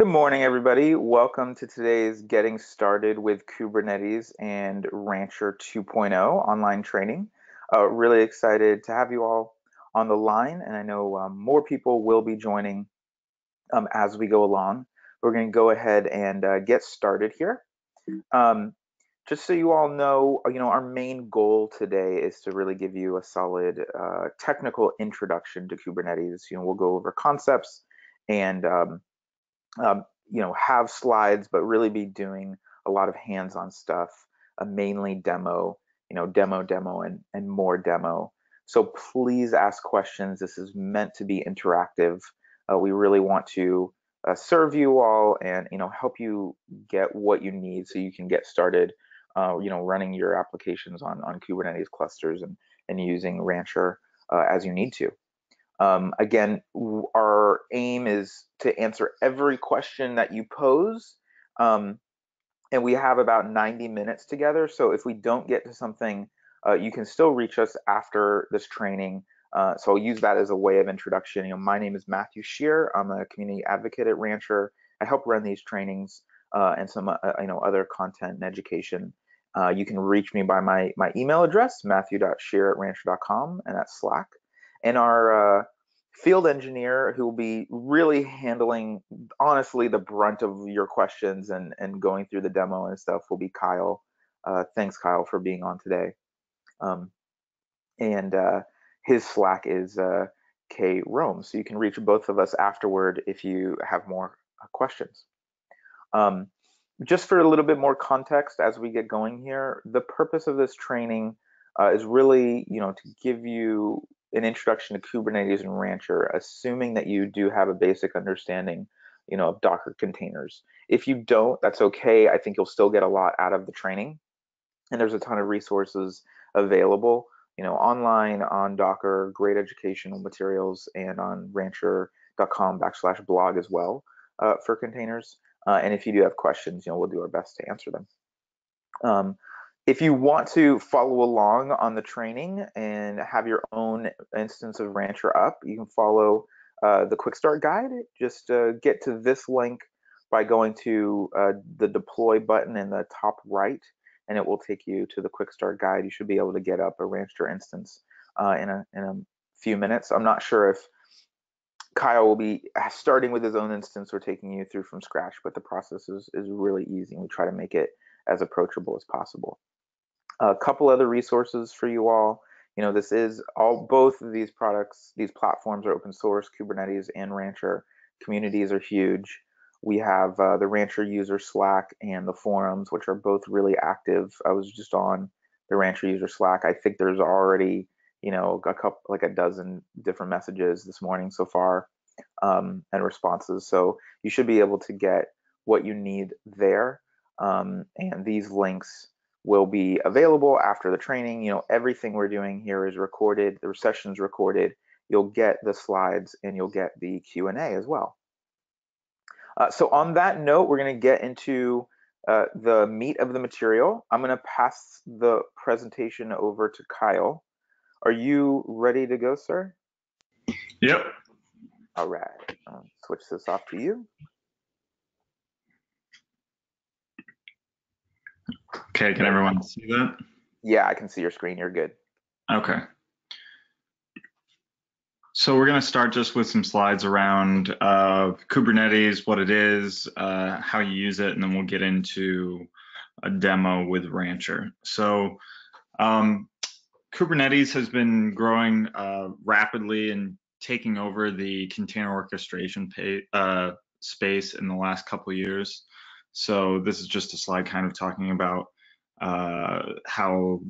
Good morning, everybody. Welcome to today's Getting Started with Kubernetes and Rancher 2.0 online training. Really excited to have you all on the line, and I know more people will be joining as we go along. We're going to go ahead and get started here. Just so you all know, our main goal today is to really give you a solid technical introduction to Kubernetes. We'll go over concepts and um, have slides, but really be doing a lot of hands-on stuff, mainly demo, demo, and more demo. So please ask questions. This is meant to be interactive. We really want to serve you all and, help you get what you need so you can get started, running your applications on Kubernetes clusters and using Rancher as you need to. Again, our aim is to answer every question that you pose, and we have about 90 minutes together. So if we don't get to something, you can still reach us after this training. So I'll use that as a way of introduction. My name is Matthew Shear. I'm a community advocate at Rancher. I help run these trainings and some other content and education. You can reach me by my email address, matthew.shear@rancher.com, and that's Slack. And our field engineer, who will be really handling, honestly, the brunt of your questions and going through the demo and stuff, will be Kyle. Thanks, Kyle, for being on today. And his Slack is K Rome, so you can reach both of us afterward if you have more questions. Just for a little bit more context as we get going here, the purpose of this training is really, to give you an introduction to Kubernetes and Rancher, assuming that you do have a basic understanding, of Docker containers. If you don't, that's okay. I think you'll still get a lot out of the training, and there's a ton of resources available, online on Docker, great educational materials, and on rancher.com/blog as well for containers. And if you do have questions, we'll do our best to answer them. If you want to follow along on the training and have your own instance of Rancher up, you can follow the quick start guide. Just get to this link by going to the deploy button in the top right, and it will take you to the quick start guide. You should be able to get up a Rancher instance in a few minutes. I'm not sure if Kyle will be starting with his own instance or taking you through from scratch, but the process is really easy, and we try to make it as approachable as possible. A couple other resources for you all. This is both of these products, these platforms are open source, Kubernetes and Rancher. Communities are huge. We have the Rancher user Slack and the forums, which are both really active. I was just on the Rancher user Slack. I think there's already, a dozen different messages this morning so far, and responses. So you should be able to get what you need there. And these links will be available after the training. Everything we're doing here is recorded. The session's recorded. You'll get the slides and you'll get the Q&A as well. So on that note, we're going to get into the meat of the material. I'm going to pass the presentation over to Kyle. Are you ready to go, sir? Yep. All right. I'll switch this off to you. Okay, can everyone see that? Yeah, I can see your screen. You're good. Okay. So we're going to start just with some slides around Kubernetes, what it is, how you use it, and then we'll get into a demo with Rancher. So Kubernetes has been growing rapidly and taking over the container orchestration space in the last couple of years. So this is just a slide kind of talking about how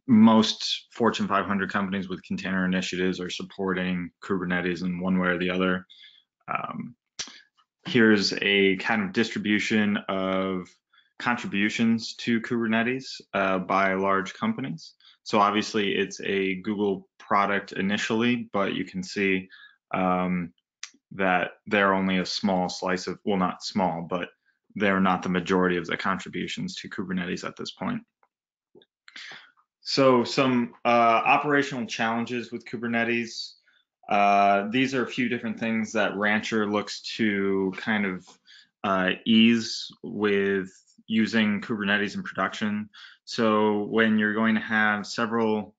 most Fortune 500 companies with container initiatives are supporting Kubernetes in one way or the other. Here's a kind of distribution of contributions to Kubernetes by large companies. So obviously it's a Google product initially, but you can see that they're only a small slice of, well, not small, but they're not the majority of the contributions to Kubernetes at this point. So some operational challenges with Kubernetes. These are a few different things that Rancher looks to kind of ease with using Kubernetes in production. So when you're going to have several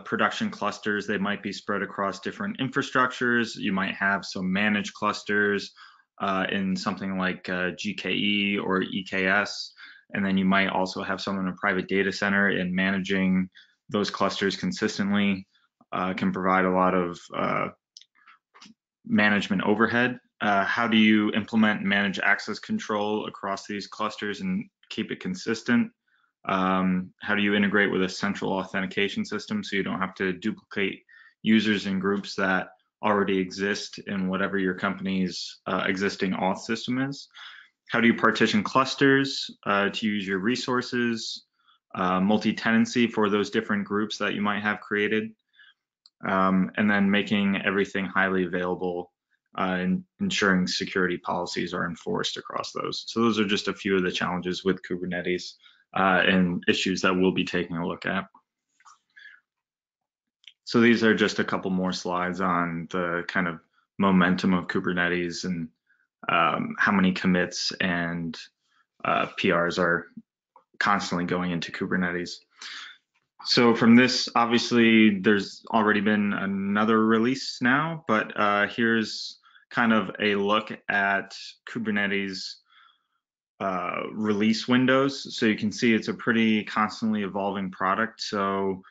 production clusters, they might be spread across different infrastructures. You might have some managed clusters in something like GKE or EKS. And then you might also have some in a private data center, and managing those clusters consistently can provide a lot of management overhead. How do you implement and manage access control across these clusters and keep it consistent? How do you integrate with a central authentication system so you don't have to duplicate users and groups that already exist in whatever your company's existing auth system is? How do you partition clusters to use your resources? Multi-tenancy for those different groups that you might have created. And then making everything highly available and ensuring security policies are enforced across those. So those are just a few of the challenges with Kubernetes and issues that we'll be taking a look at. So these are just a couple more slides on the kind of momentum of Kubernetes and how many commits and PRs are constantly going into Kubernetes. So from this, obviously, there's already been another release now, but here's kind of a look at Kubernetes release windows. So you can see it's a pretty constantly evolving product. So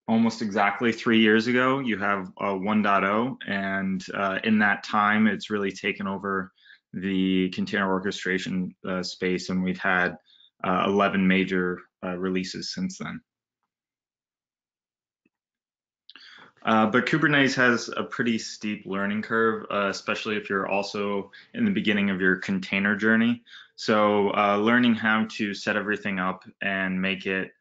almost exactly 3 years ago, you have 1.0, and in that time, it's really taken over the container orchestration space, and we've had 11 major releases since then. But Kubernetes has a pretty steep learning curve, especially if you're also in the beginning of your container journey. So learning how to set everything up and make it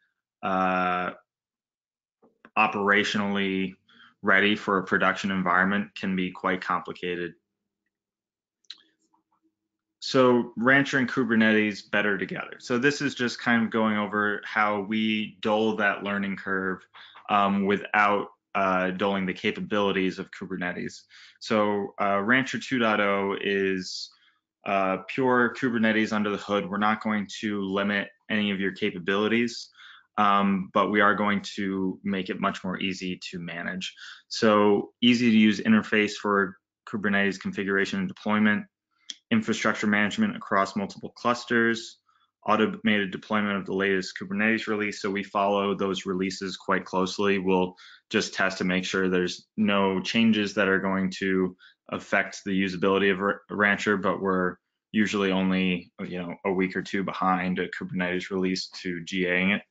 operationally ready for a production environment can be quite complicated. So Rancher and Kubernetes better together. So this is just kind of going over how we dull that learning curve without dulling the capabilities of Kubernetes. So Rancher 2.0 is pure Kubernetes under the hood. We're not going to limit any of your capabilities, but we are going to make it much more easy to manage. So easy to use interface for Kubernetes configuration and deployment, infrastructure management across multiple clusters, automated deployment of the latest Kubernetes release. So we follow those releases quite closely. We'll just test to make sure there's no changes that are going to affect the usability of Rancher, but we're usually only a week or two behind a Kubernetes release to GAing it.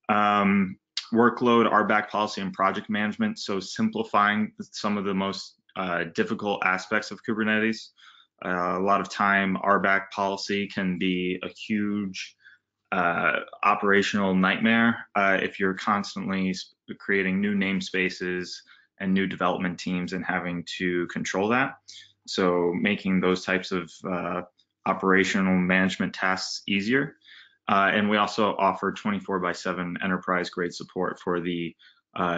Workload, RBAC policy, and project management. So simplifying some of the most difficult aspects of Kubernetes. A lot of time, RBAC policy can be a huge operational nightmare if you're constantly creating new namespaces and new development teams and having to control that. So making those types of operational management tasks easier. And we also offer 24/7 enterprise grade support for the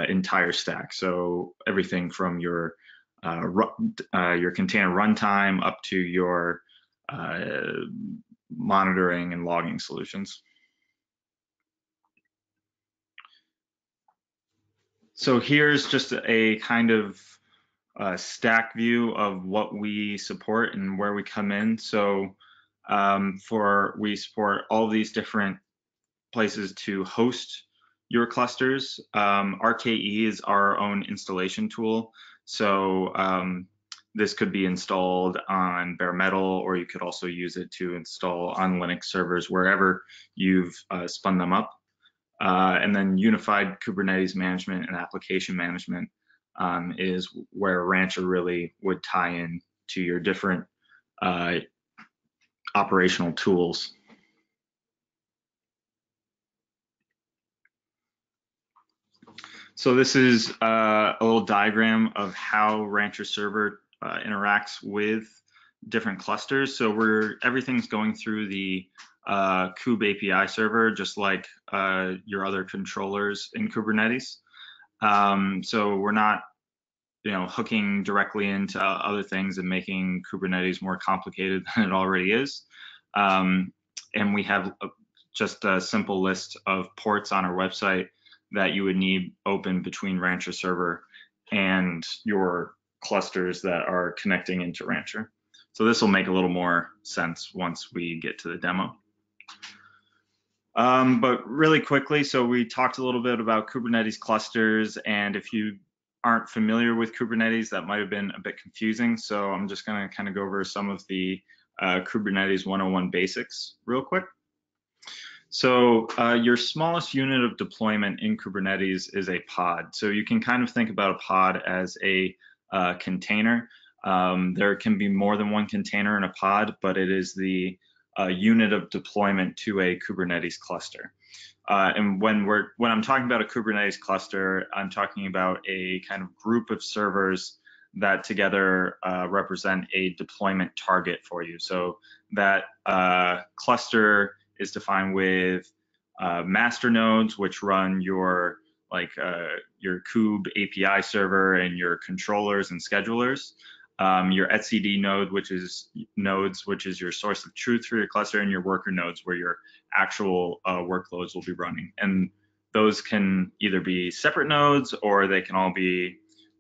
entire stack. So everything from your container runtime up to your monitoring and logging solutions. So here's just a kind of stack view of what we support and where we come in. So we support all these different places to host your clusters. RKE is our own installation tool. So this could be installed on bare metal, or you could also use it to install on Linux servers wherever you've spun them up. And then unified Kubernetes management and application management is where Rancher really would tie in to your different operational tools. So this is a little diagram of how Rancher server interacts with different clusters. So everything's going through the Kube API server, just like your other controllers in Kubernetes. So we're not hooking directly into other things and making Kubernetes more complicated than it already is. And we have just a simple list of ports on our website that you would need open between Rancher server and your clusters that are connecting into Rancher. So this will make a little more sense once we get to the demo. But really quickly, so we talked a little bit about Kubernetes clusters, and if you aren't familiar with Kubernetes, that might have been a bit confusing. So I'm just going to kind of go over some of the Kubernetes 101 basics real quick. So your smallest unit of deployment in Kubernetes is a pod. So you can kind of think about a pod as a container. There can be more than one container in a pod, but it is the unit of deployment to a Kubernetes cluster. And when I'm talking about a Kubernetes cluster, I'm talking about a kind of group of servers that together represent a deployment target for you. So that cluster is defined with master nodes, which run your Kube API server and your controllers and schedulers. Your etcd node, which is your source of truth for your cluster, and your worker nodes, where your actual workloads will be running. And those can either be separate nodes, or they can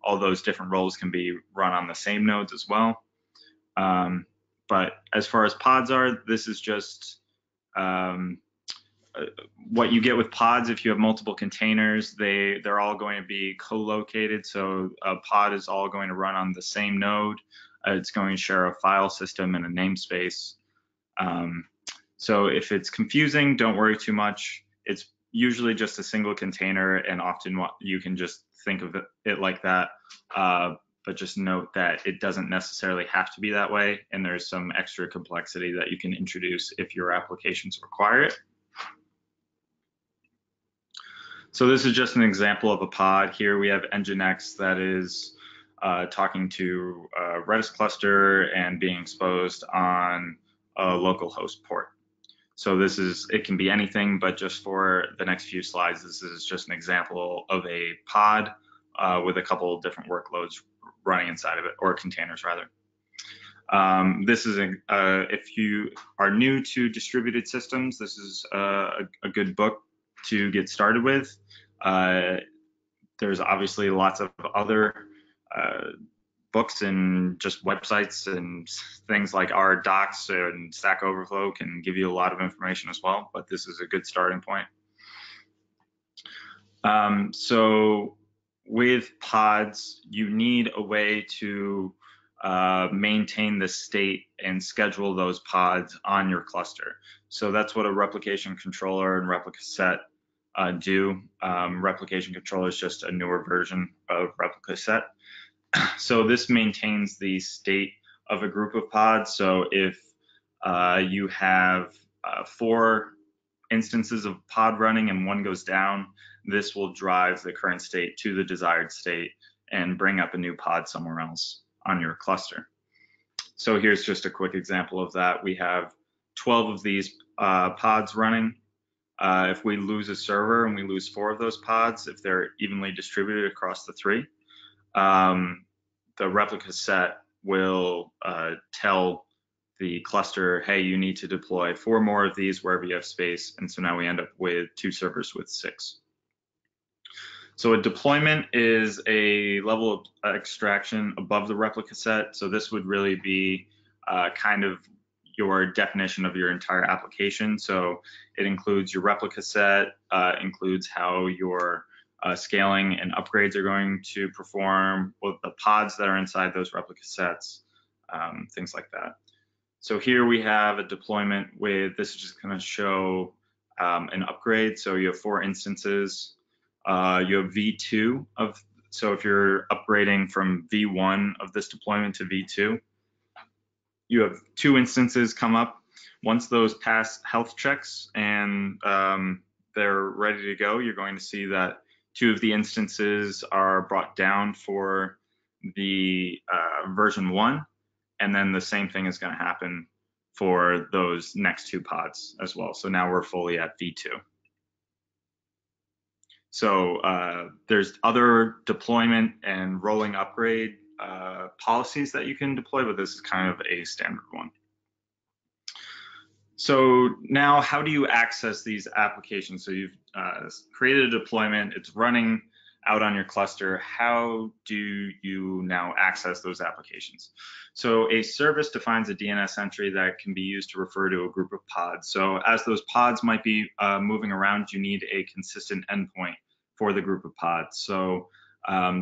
all those different roles can be run on the same nodes as well. But as far as pods are, this is just what you get with pods. If you have multiple containers, they're all going to be co-located. So a pod is all going to run on the same node. It's going to share a file system and a namespace. So if it's confusing, don't worry too much. It's usually just a single container, and often you can just think of it like that. But just note that it doesn't necessarily have to be that way, and there's some extra complexity that you can introduce if your applications require it. So this is just an example of a pod. Here we have Nginx that is talking to a Redis cluster and being exposed on a local host port. So it can be anything, but just for the next few slides, this is just an example of a pod with a couple of different workloads running inside of it, or containers rather. This is if you are new to distributed systems, this is a good book to get started with. There's obviously lots of other books and just websites and things like our docs and Stack Overflow can give you a lot of information as well, but this is a good starting point. So with pods, you need a way to maintain the state and schedule those pods on your cluster. So that's what a replication controller and replica set do. Replication controller is just a newer version of replica set. So this maintains the state of a group of pods. So if you have 4 instances of pod running and one goes down, this will drive the current state to the desired state and bring up a new pod somewhere else on your cluster. So here's just a quick example of that. We have 12 of these pods running. If we lose a server and we lose 4 of those pods, if they're evenly distributed across the 3, the replica set will tell the cluster, hey, you need to deploy 4 more of these wherever you have space. And so now we end up with 2 servers with 6. So a deployment is a level of extraction above the replica set. So this would really be kind of your definition of your entire application. So it includes your replica set, includes how your scaling and upgrades are going to perform, with the pods that are inside those replica sets, things like that. So here we have a deployment with, this is just going to show an upgrade. So you have 4 instances. You have V2 of, so if you're upgrading from V1 of this deployment to V2, you have 2 instances come up. Once those pass health checks and they're ready to go, you're going to see that 2 of the instances are brought down for the version 1, and then the same thing is going to happen for those next 2 pods as well. So now we're fully at V2. So there's other deployment and rolling upgrade policies that you can deploy, but this is kind of a standard one. So now how do you access these applications? So you've created a deployment, it's running out on your cluster. How do you now access those applications? So a service defines a DNS entry that can be used to refer to a group of pods. So as those pods might be moving around, you need a consistent endpoint for the group of pods. So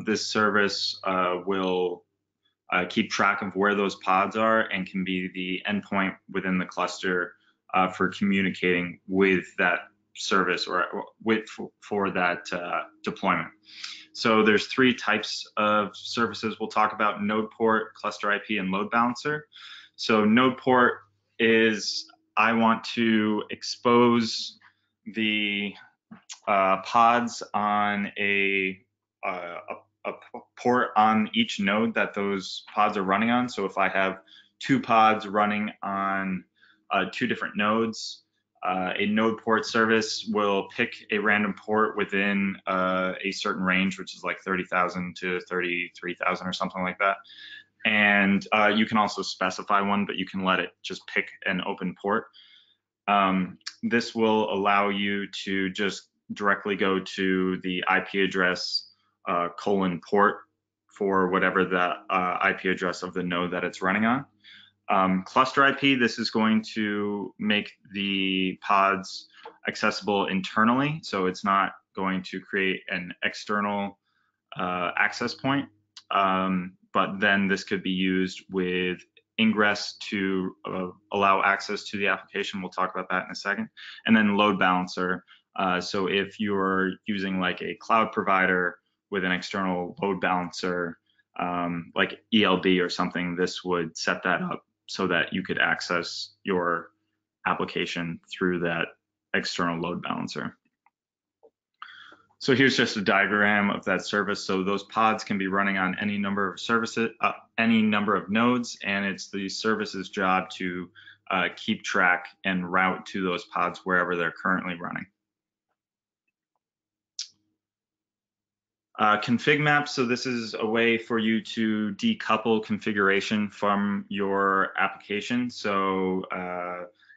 this service will keep track of where those pods are and can be the endpoint within the cluster for communicating with that service or for that deployment. So there's three types of services we'll talk about: node port, cluster IP, and load balancer. So node port is I want to expose the pods on a port on each node that those pods are running on. So if I have two pods running on two different nodes, a node port service will pick a random port within a certain range, which is like 30,000 to 33,000 or something like that. And you can also specify one, but you can let it just pick an open port. This will allow you to just directly go to the IP address :port for whatever the IP address of the node that it's running on. Cluster IP, this is going to make the pods accessible internally, so it's not going to create an external access point, but then this could be used with Ingress to allow access to the application. We'll talk about that in a second. And then load balancer. So if you're using like a cloud provider with an external load balancer, like ELB or something, this would set that up so that you could access your application through that external load balancer. So here's just a diagram of that service. So those pods can be running on any number of services, any number of nodes, and it's the service's job to keep track and route to those pods wherever they're currently running. Config maps, so this is a way for you to decouple configuration from your application. So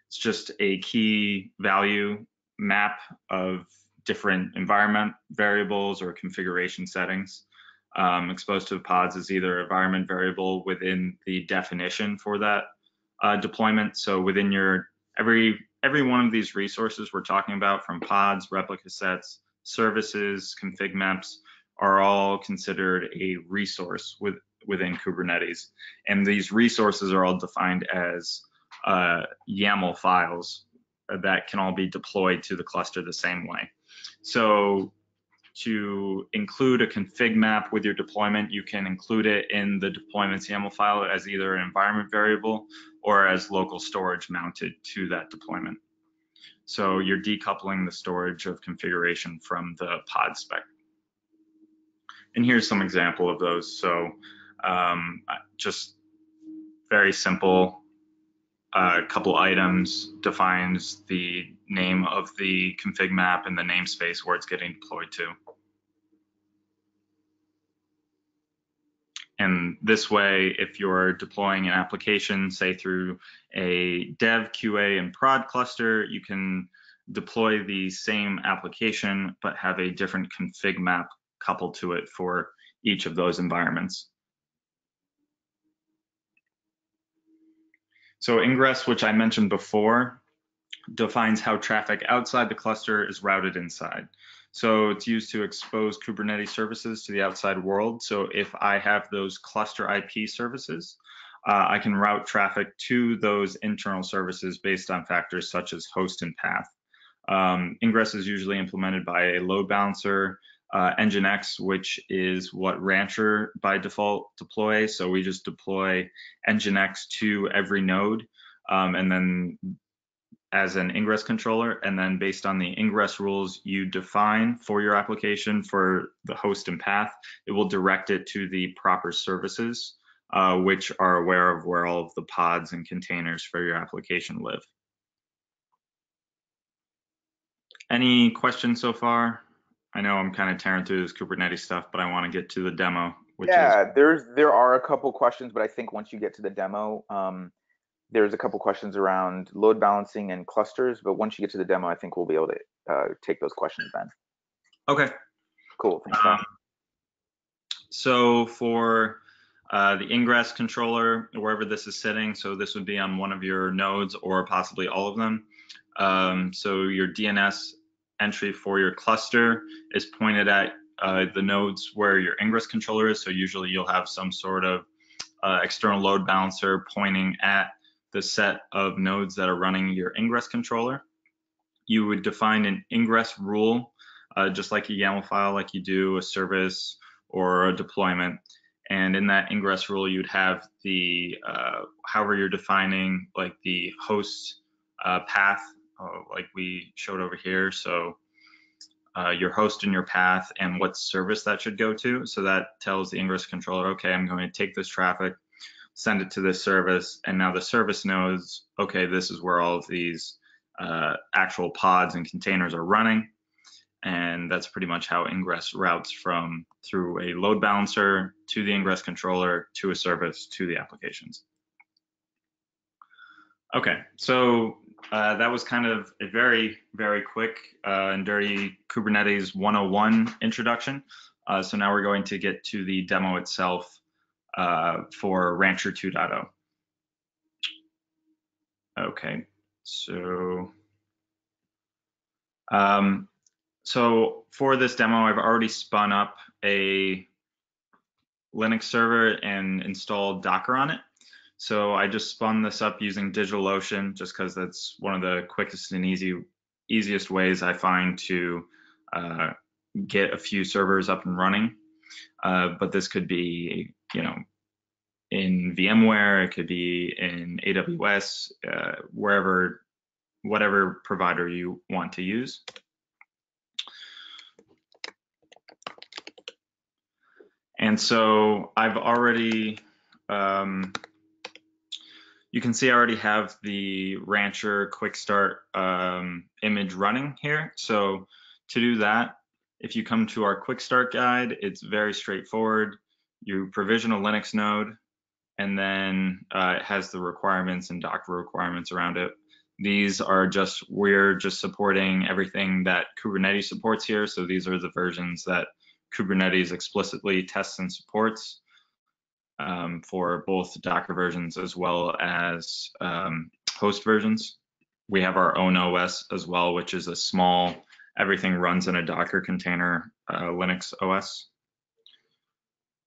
it's just a key value map of different environment variables or configuration settings. Exposed to the pods is either environment variable within the definition for that deployment. So within your every one of these resources we're talking about, from pods, replica sets, services, config maps, are all considered a resource within Kubernetes. And these resources are all defined as YAML files that can all be deployed to the cluster the same way. So to include a config map with your deployment, you can include it in the deployment's YAML file as either an environment variable or as local storage mounted to that deployment. So you're decoupling the storage of configuration from the pod spec. And here's some example of those. So just very simple, a couple items defines the name of the config map and the namespace where it's getting deployed to. And this way, if you're deploying an application, say through a dev, QA, and prod cluster, you can deploy the same application, but have a different config map coupled to it for each of those environments. So Ingress, which I mentioned before, defines how traffic outside the cluster is routed inside. So it's used to expose Kubernetes services to the outside world. So if I have those cluster IP services, I can route traffic to those internal services based on factors such as host and path. Ingress is usually implemented by a load balancer, Nginx, which is what Rancher by default deploys. So we just deploy Nginx to every node, and then as an Ingress controller, and then based on the Ingress rules you define for your application for the host and path, it will direct it to the proper services, which are aware of where all of the pods and containers for your application live. Any questions so far? I know I'm kind of tearing through this Kubernetes stuff, but I want to get to the demo, which is Yeah, there are a couple questions, but I think once you get to the demo, there's a couple questions around load balancing and clusters. But once you get to the demo, I think we'll be able to take those questions then. okay. Cool. Thanks, Kyle. So for the ingress controller, wherever this is sitting, so this would be on one of your nodes or possibly all of them. So your DNS entry for your cluster is pointed at the nodes where your ingress controller is. So usually you'll have some sort of external load balancer pointing at the set of nodes that are running your ingress controller. You would define an ingress rule, just like a YAML file, like you do a service or a deployment. And in that ingress rule, you'd have the, however you're defining like the host path, like we showed over here. So your host and your path and what service that should go to. So that tells the ingress controller, okay, I'm going to take this traffic, send it to this service, and now the service knows, okay, this is where all of these actual pods and containers are running. And that's pretty much how ingress routes from through a load balancer to the ingress controller to a service to the applications. Okay, so that was kind of a very, very quick and dirty Kubernetes 101 introduction. So now we're going to get to the demo itself for Rancher 2.0. Okay, so so for this demo, I've already spun up a Linux server and installed Docker on it. So I just spun this up using DigitalOcean just because that's one of the quickest and easiest ways I find to get a few servers up and running. But this could be, you know, in VMware, it could be in AWS, wherever, whatever provider you want to use. And so I've already, you can see I already have the Rancher Quick Start image running here. So to do that, if you come to our Quick Start guide, it's very straightforward. You provision a Linux node, and then it has the requirements and Docker requirements around it. These are just, we're just supporting everything that Kubernetes supports here. So these are the versions that Kubernetes explicitly tests and supports for both Docker versions as well as host versions. We have our own OS as well, which is a small, everything runs in a Docker container Linux OS.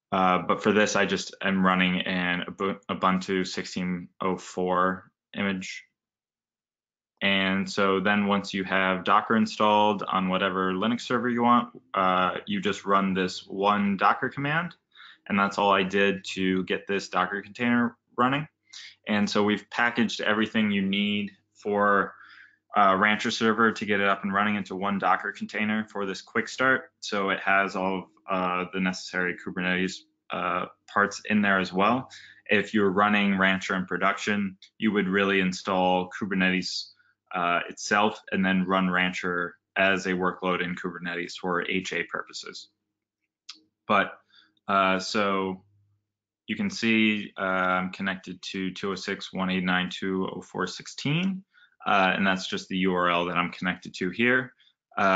But for this, I just am running an Ubuntu 16.04 image. And so then once you have Docker installed on whatever Linux server you want, you just run this one Docker command. And that's all I did to get this Docker container running. And so we've packaged everything you need for Rancher server to get it up and running into one Docker container for this quick start. So it has all of the necessary Kubernetes parts in there as well. If you're running Rancher in production, you would really install Kubernetes itself and then run Rancher as a workload in Kubernetes for HA purposes. But so you can see I'm connected to 206.189.2.04.16, and that's just the URL that I'm connected to here.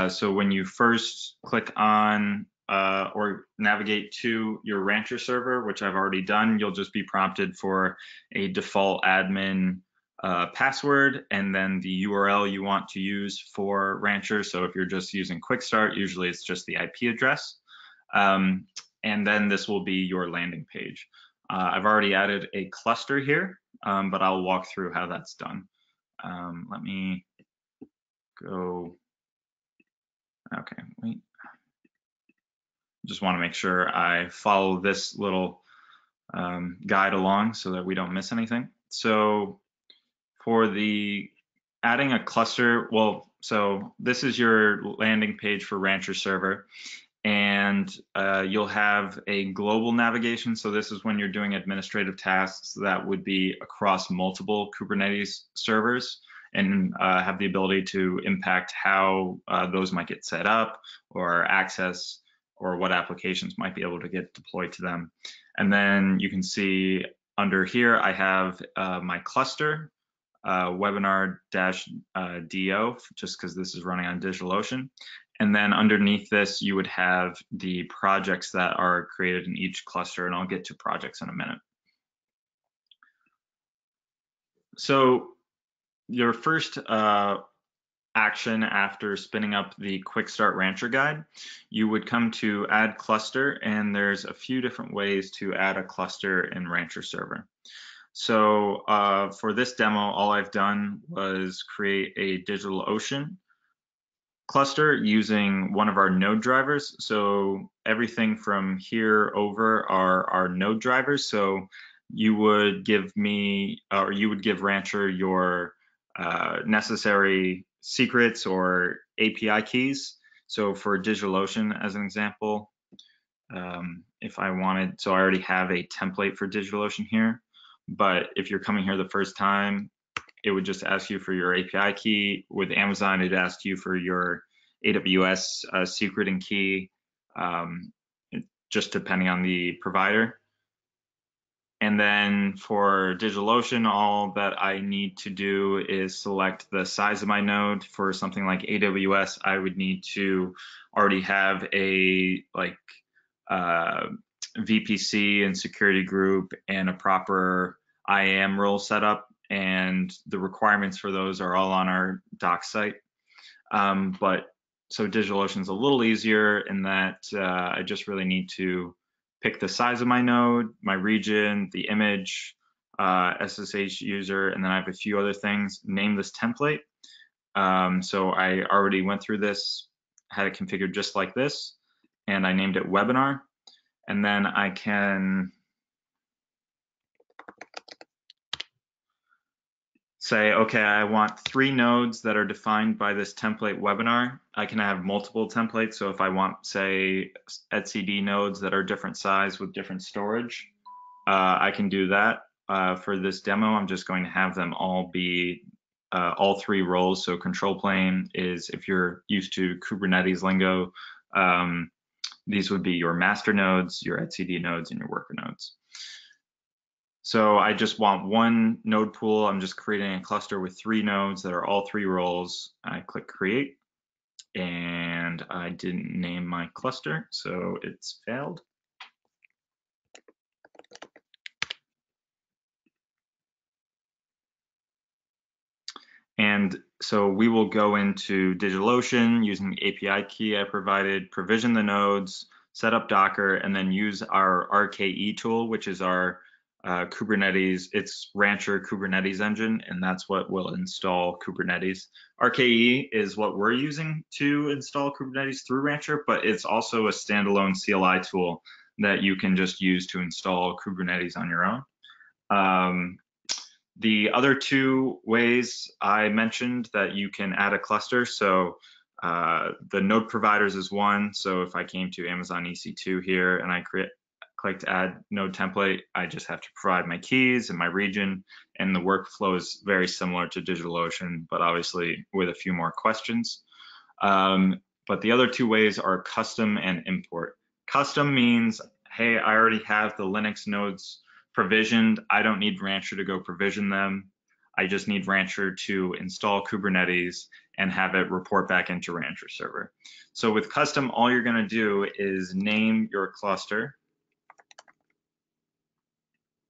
So when you first click on or navigate to your Rancher server, which I've already done, you'll just be prompted for a default admin password and then the URL you want to use for Rancher. So if you're just using Quick Start, usually it's just the IP address. And then this will be your landing page. I've already added a cluster here, but I'll walk through how that's done. Let me go. Okay, wait. Just want to make sure I follow this little guide along so that we don't miss anything. So for the adding a cluster, well, so this is your landing page for Rancher server. And you'll have a global navigation. So this is when you're doing administrative tasks that would be across multiple Kubernetes servers. and have the ability to impact how those might get set up or access, or what applications might be able to get deployed to them. And then you can see under here, I have my cluster, webinar-do, just because this is running on DigitalOcean. And then underneath this, you would have the projects that are created in each cluster, and I'll get to projects in a minute. So your first action after spinning up the Quick Start Rancher guide, you would come to Add Cluster, and there's a few different ways to add a cluster in Rancher Server. So for this demo, all I've done was create a DigitalOcean cluster using one of our node drivers. So everything from here over are our node drivers. So you would give me, or you would give Rancher your necessary secrets or API keys. So for DigitalOcean, as an example, if I wanted, so I already have a template for DigitalOcean here, but if you're coming here the first time, it would just ask you for your API key. With Amazon, it asked you for your AWS secret and key, just depending on the provider. And then for DigitalOcean, all that I need to do is select the size of my node. For something like AWS, I would need to already have a VPC and security group and a proper IAM role set up, and the requirements for those are all on our doc site. So DigitalOcean is a little easier in that I just really need to pick the size of my node, my region, the image, SSH user, and then I have a few other things. Name this template. So I already went through this, had it configured just like this, and I named it webinar. And then I can say, okay, I want 3 nodes that are defined by this template webinar. I can have multiple templates. So if I want, say, etcd nodes that are different size with different storage, I can do that. For this demo, I'm just going to have them all be all 3 roles. So control plane is, if you're used to Kubernetes lingo, these would be your master nodes, your etcd nodes, and your worker nodes. So I just want one node pool. I'm just creating a cluster with 3 nodes that are all 3 roles. I click create, and I didn't name my cluster, so it's failed. And so we will go into DigitalOcean using the API key I provided, provision the nodes, set up Docker, and then use our RKE tool, which is our Kubernetes, it's Rancher Kubernetes engine, and that's what will install Kubernetes. RKE is what we're using to install Kubernetes through Rancher, but it's also a standalone CLI tool that you can just use to install Kubernetes on your own. The other 2 ways I mentioned that you can add a cluster, so the node providers is one. So if I came to Amazon EC2 here and I clicked add node template, I just have to provide my keys and my region, and the workflow is very similar to DigitalOcean, but obviously with a few more questions. But the other 2 ways are custom and import. Custom means, hey, I already have the Linux nodes provisioned. I don't need Rancher to go provision them. I just need Rancher to install Kubernetes and have it report back into Rancher server. So with custom, all you're going to do is name your cluster.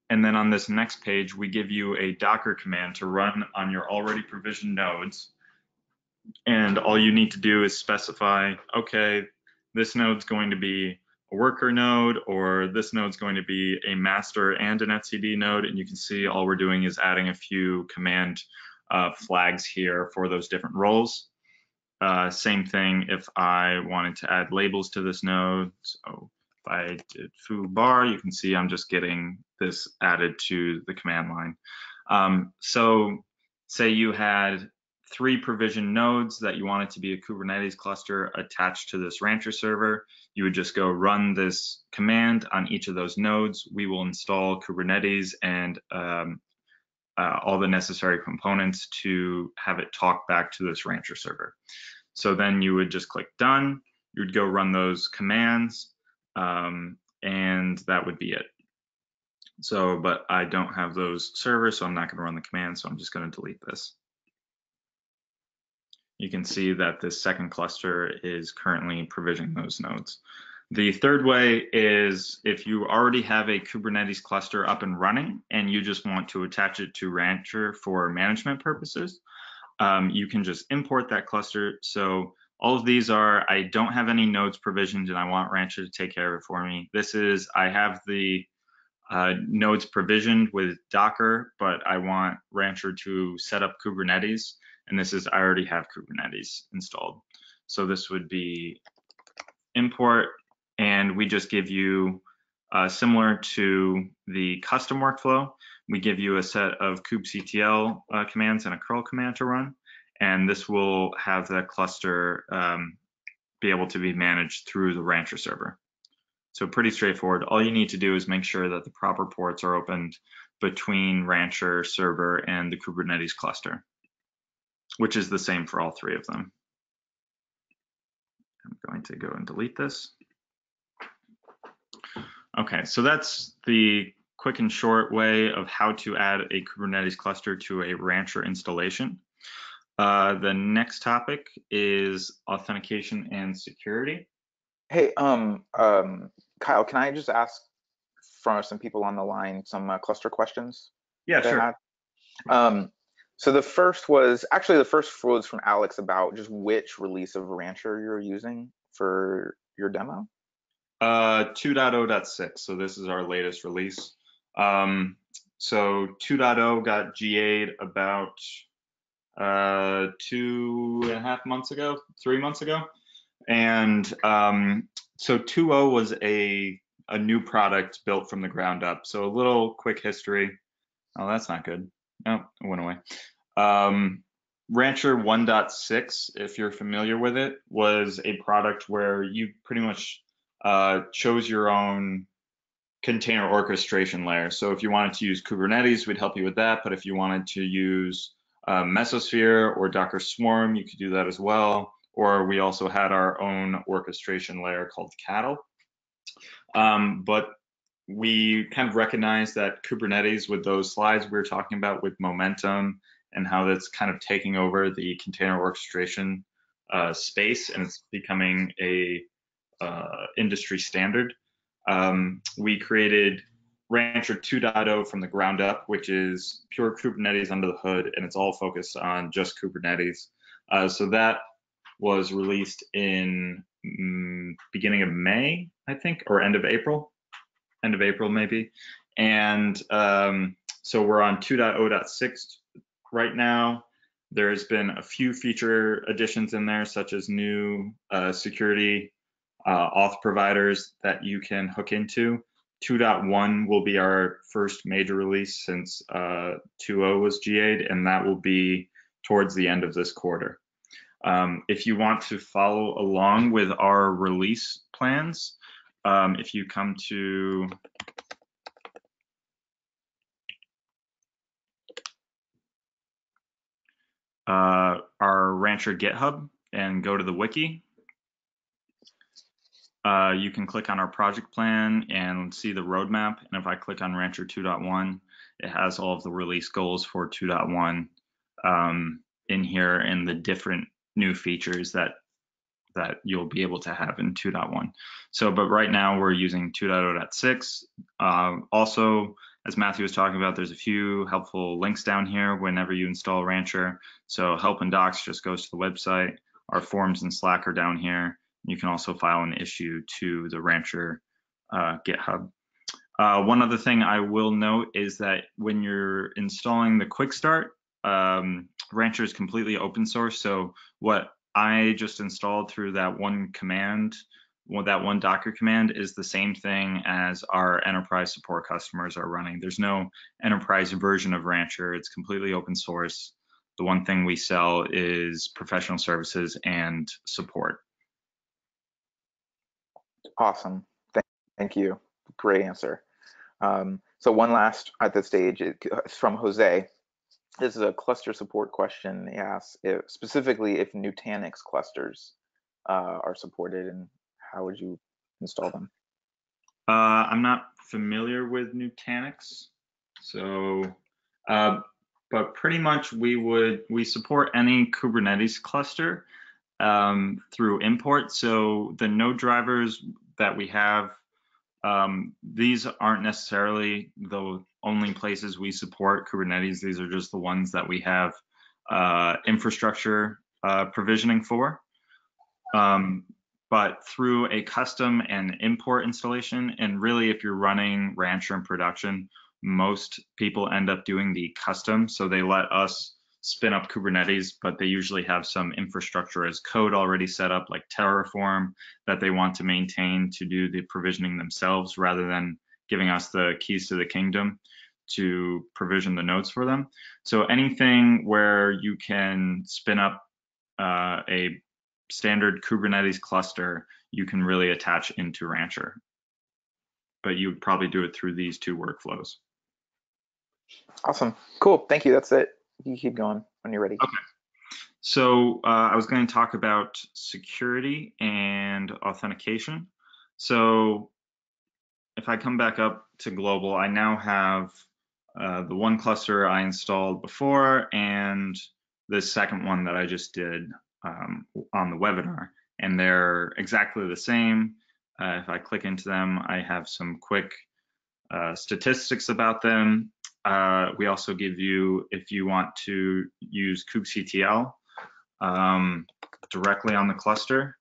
And then on this next page, we give you a Docker command to run on your already provisioned nodes. And all you need to do is specify, okay, this node's going to be a worker node, or this node's going to be a master and an etcd node. And you can see all we're doing is adding a few command flags here for those different roles. Same thing if I wanted to add labels to this node. So if I did foo bar, you can see I'm just getting this added to the command line. So say you had 3 provisioned nodes that you wanted to be a Kubernetes cluster attached to this Rancher server. You would just go run this command on each of those nodes. We will install Kubernetes and all the necessary components to have it talk back to this Rancher server. So then you would just click done, you would go run those commands, and that would be it. So, but I don't have those servers, so I'm not going to run the command, so I'm just going to delete this. You can see that this second cluster is currently provisioning those nodes. The third way is if you already have a Kubernetes cluster up and running and you just want to attach it to Rancher for management purposes, you can just import that cluster. So all of these are, I don't have any nodes provisioned and I want Rancher to take care of it for me. This is, I have the nodes provisioned with Docker, but I want Rancher to set up Kubernetes. And this is, I already have Kubernetes installed. So this would be import, and we just give you, similar to the custom workflow, we give you a set of kubectl commands and a curl command to run. And this will have the cluster be able to be managed through the Rancher server. So pretty straightforward. All you need to do is make sure that the proper ports are opened between Rancher server and the Kubernetes cluster, which is the same for all three of them. I'm going to go and delete this. Okay, so that's the quick and short way of how to add a Kubernetes cluster to a Rancher installation. The next topic is authentication and security. Hey, Kyle, can I just ask from some people on the line some cluster questions Yeah, that I sure. had? So the first was from Alex about just which release of Rancher you're using for your demo. 2.0.6, so this is our latest release. So 2.0 got GA'd about 2.5 months ago, 3 months ago. And so 2.0 was a new product built from the ground up. So a little quick history. Oh, that's not good. Oh, it went away. Rancher 1.6, if you're familiar with it, was a product where you pretty much chose your own container orchestration layer. So if you wanted to use Kubernetes, we'd help you with that. But if you wanted to use Mesosphere or Docker Swarm, you could do that as well. Or we also had our own orchestration layer called Cattle. But we kind of recognized that Kubernetes, with those slides we were talking about with momentum and how that's kind of taking over the container orchestration space, and it's becoming a industry standard. We created Rancher 2.0 from the ground up, which is pure Kubernetes under the hood, and it's all focused on just Kubernetes. So that was released in beginning of May, I think, or end of April maybe. And so we're on 2.0.6 right now. There's been a few feature additions in there, such as new security auth providers that you can hook into. 2.1 will be our first major release since 2.0 was GA'd, and that will be towards the end of this quarter. If you want to follow along with our release plans, if you come to our Rancher GitHub and go to the wiki, you can click on our project plan and see the roadmap. And if I click on Rancher 2.1, it has all of the release goals for 2.1 in here and the different new features that you'll be able to have in 2.1. So, but right now we're using 2.0.6. Also, as Matthew was talking about, there's a few helpful links down here whenever you install Rancher. So help and docs just goes to the website. Our forums and Slack are down here. You can also file an issue to the Rancher GitHub. One other thing I will note is that when you're installing the quick start, Rancher is completely open source. So what I just installed through that one command, that one Docker command, is the same thing as our enterprise support customers are running. There's no enterprise version of Rancher. It's completely open source. The one thing we sell is professional services and support. Awesome. Thank you. Great answer. So one last at this stage, it's from Jose. This is a cluster support question. They ask specifically if Nutanix clusters are supported, and how would you install them? I'm not familiar with Nutanix, so but pretty much we support any Kubernetes cluster through import. So the node drivers that we have, these aren't necessarily the only places we support Kubernetes. These are just the ones that we have infrastructure provisioning for. But through a custom and import installation, and really if you're running Rancher in production, most people end up doing the custom. So they let us spin up Kubernetes, but they usually have some infrastructure as code already set up, like Terraform, that they want to maintain to do the provisioning themselves rather than giving us the keys to the kingdom to provision the nodes for them. So anything where you can spin up a standard Kubernetes cluster, you can really attach into Rancher. But you would probably do it through these two workflows. Awesome. Cool. Thank you. That's it. You keep going when you're ready. Okay. So I was going to talk about security and authentication. So if I come back up to global, I now have the one cluster I installed before and the second one that I just did on the webinar, and they're exactly the same. If I click into them, I have some quick statistics about them. We also give you, if you want to use kubectl directly on the cluster,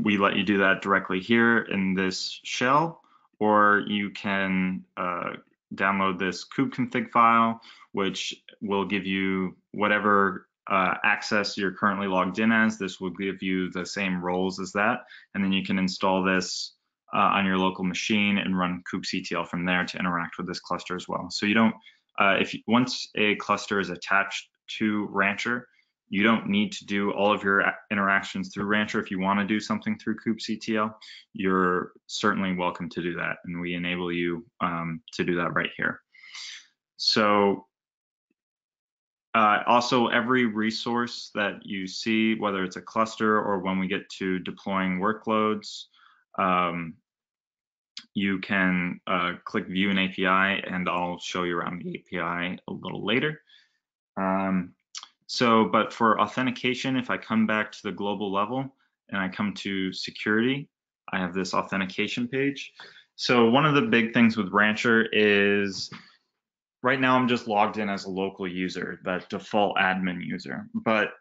we let you do that directly here in this shell, or you can download this kubeconfig file, which will give you whatever access you're currently logged in as. This will give you the same roles as that, and then you can install this on your local machine and run kubectl from there to interact with this cluster as well. So you don't, once a cluster is attached to Rancher, you don't need to do all of your interactions through Rancher. If you want to do something through kubectl, you're certainly welcome to do that, and we enable you to do that right here. So also every resource that you see, whether it's a cluster or when we get to deploying workloads, you can click View an API, and I'll show you around the API a little later. But for authentication, if I come back to the global level and I come to security, I have this authentication page. So one of the big things with Rancher is right now I'm just logged in as a local user, that default admin user. But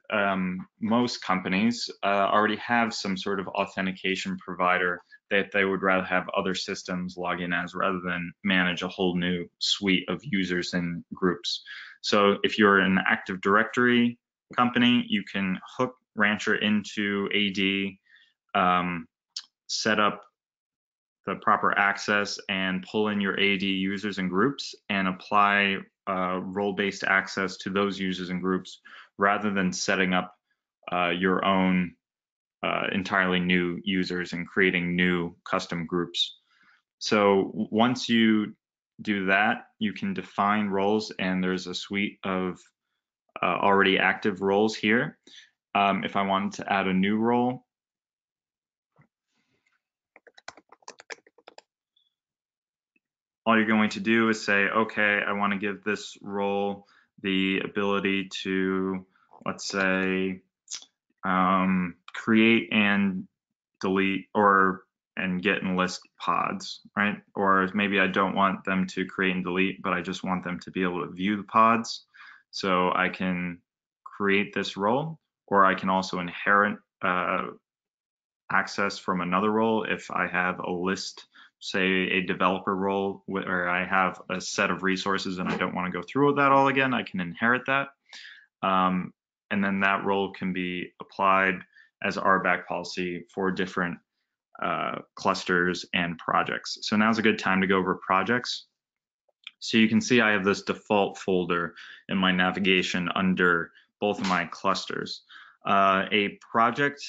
most companies already have some sort of authentication provider that they would rather have other systems log in as rather than manage a whole new suite of users and groups. So if you're an Active Directory company, you can hook Rancher into AD, set up the proper access and pull in your AD users and groups and apply role-based access to those users and groups rather than setting up your own entirely new users and creating new custom groups. So once you do that, you can define roles, and there's a suite of already active roles here. If I wanted to add a new role, all you're going to do is say, okay, I want to give this role the ability to, let's say, create and delete and get and list pods, right? Or maybe I don't want them to create and delete, but I just want them to be able to view the pods. So I can create this role, or I can also inherit access from another role if I have a list, say a developer role where I have a set of resources and I don't want to go through that all again. I can inherit that. And then that role can be applied as RBAC policy for different clusters and projects. So now's a good time to go over projects. So you can see I have this default folder in my navigation under both of my clusters. A project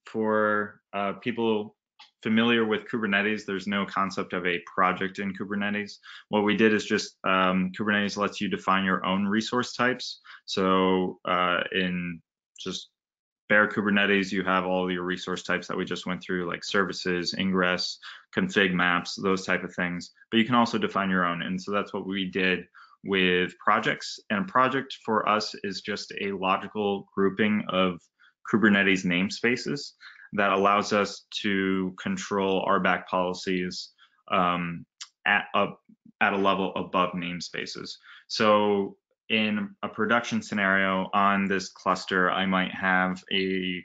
for people familiar with Kubernetes, there's no concept of a project in Kubernetes. What we did is just Kubernetes lets you define your own resource types. So in just bare Kubernetes, you have all your resource types that we just went through, like services, ingress, config maps, those type of things. But you can also define your own. And so that's what we did with projects. And a project for us is just a logical grouping of Kubernetes namespaces that allows us to control RBAC policies at a level above namespaces. So in a production scenario on this cluster, I might have a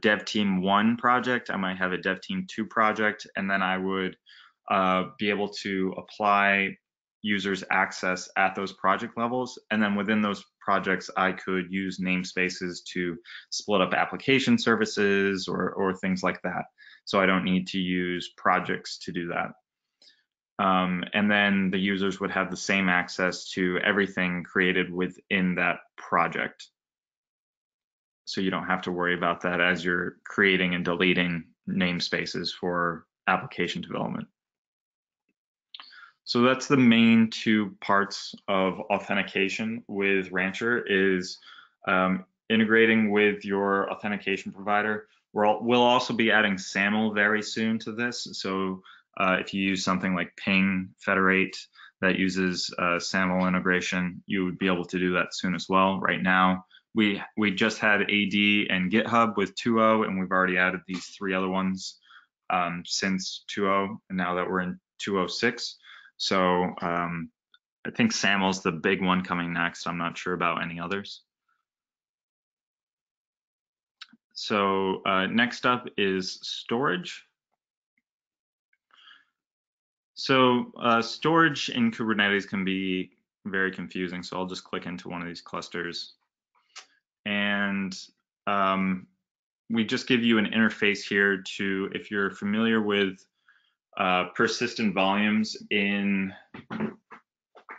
dev team 1 project, I might have a dev team 2 project, and then I would be able to apply users access at those project levels. And then within those projects, I could use namespaces to split up application services or things like that. So I don't need to use projects to do that. And then the users would have the same access to everything created within that project. So you don't have to worry about that as you're creating and deleting namespaces for application development. So that's the main 2 parts of authentication with Rancher is integrating with your authentication provider. We'll also be adding SAML very soon to this. So if you use something like Ping Federate that uses SAML integration, you would be able to do that soon as well. Right now, we just had AD and GitHub with 2.0, and we've already added these 3 other ones since 2.0, and now that we're in 2.06. So I think SAML's the big one coming next. I'm not sure about any others. So next up is storage. So storage in Kubernetes can be very confusing. So I'll just click into one of these clusters. And we just give you an interface here to, if you're familiar with persistent volumes in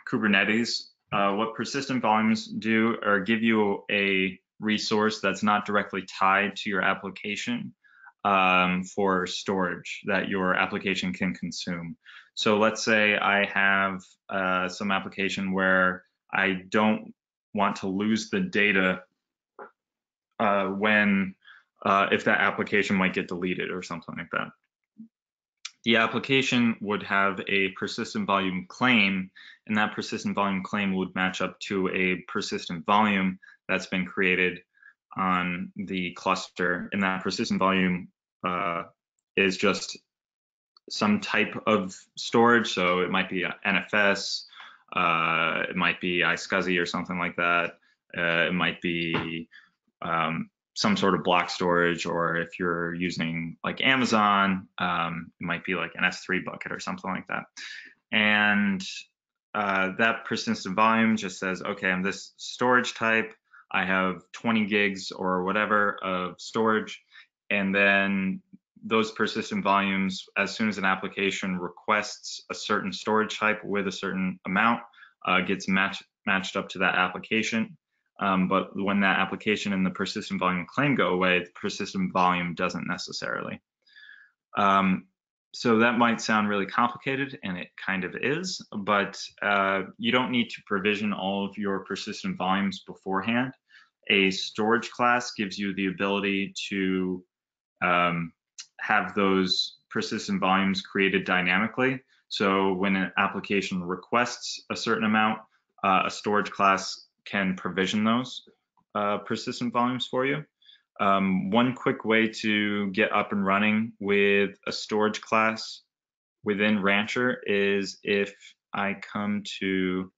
Kubernetes, what persistent volumes do are give you a resource that's not directly tied to your application for storage that your application can consume. So let's say I have some application where I don't want to lose the data if that application might get deleted or something like that. The application would have a persistent volume claim, and that persistent volume claim would match up to a persistent volume that's been created on the cluster. And that persistent volume is just some type of storage. So it might be NFS, it might be iSCSI or something like that. It might be some sort of block storage, or if you're using like Amazon, it might be like an S3 bucket or something like that. And that persistent volume just says, okay, I'm this storage type, I have 20 gigs or whatever of storage, and then those persistent volumes, as soon as an application requests a certain storage type with a certain amount, gets matched up to that application. But when that application and the persistent volume claim go away, the persistent volume doesn't necessarily. So that might sound really complicated, and it kind of is, but you don't need to provision all of your persistent volumes beforehand. A storage class gives you the ability to have those persistent volumes created dynamically. So when an application requests a certain amount, a storage class can provision those persistent volumes for you. One quick way to get up and running with a storage class within Rancher is if I come to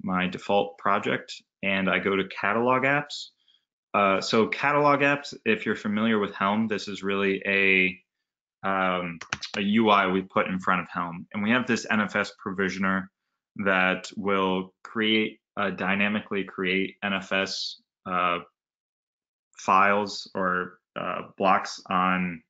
my default project and I go to catalog apps. So catalog apps, if you're familiar with Helm, this is really a UI we put in front of Helm. And we have this NFS provisioner that will dynamically create NFS files or blocks on,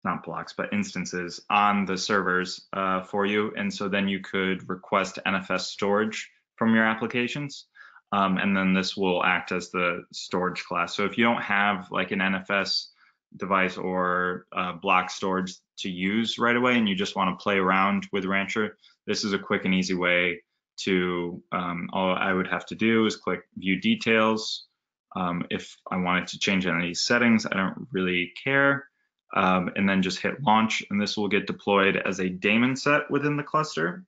not blocks, but instances on the servers for you. And so then you could request NFS storage from your applications. And then this will act as the storage class. So if you don't have like an NFS device or block storage to use right away and you just want to play around with Rancher, this is a quick and easy way to, all I would have to do is click view details. If I wanted to change any of these settings, I don't really care. And then just hit launch, and this will get deployed as a daemon set within the cluster.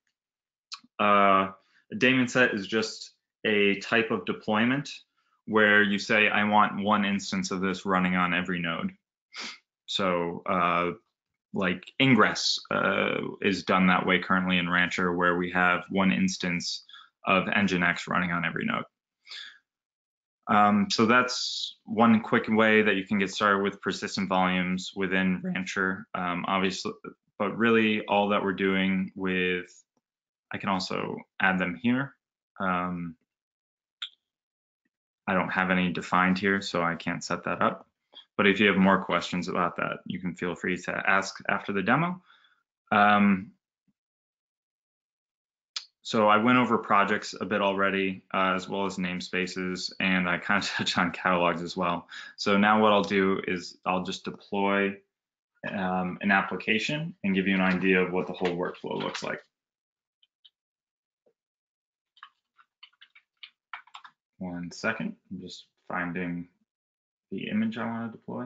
A daemon set is just a type of deployment where you say, I want one instance of this running on every node. So like Ingress is done that way currently in Rancher, where we have one instance of Nginx running on every node. So that's one quick way that you can get started with persistent volumes within Rancher. Obviously, but really all that we're doing with, I can also add them here. I don't have any defined here, so I can't set that up. But if you have more questions about that, you can feel free to ask after the demo. So I went over projects a bit already, as well as namespaces, and I kind of touched on catalogs as well. So now what I'll do is I'll just deploy an application and give you an idea of what the whole workflow looks like. One second, I'm just finding the image I want to deploy.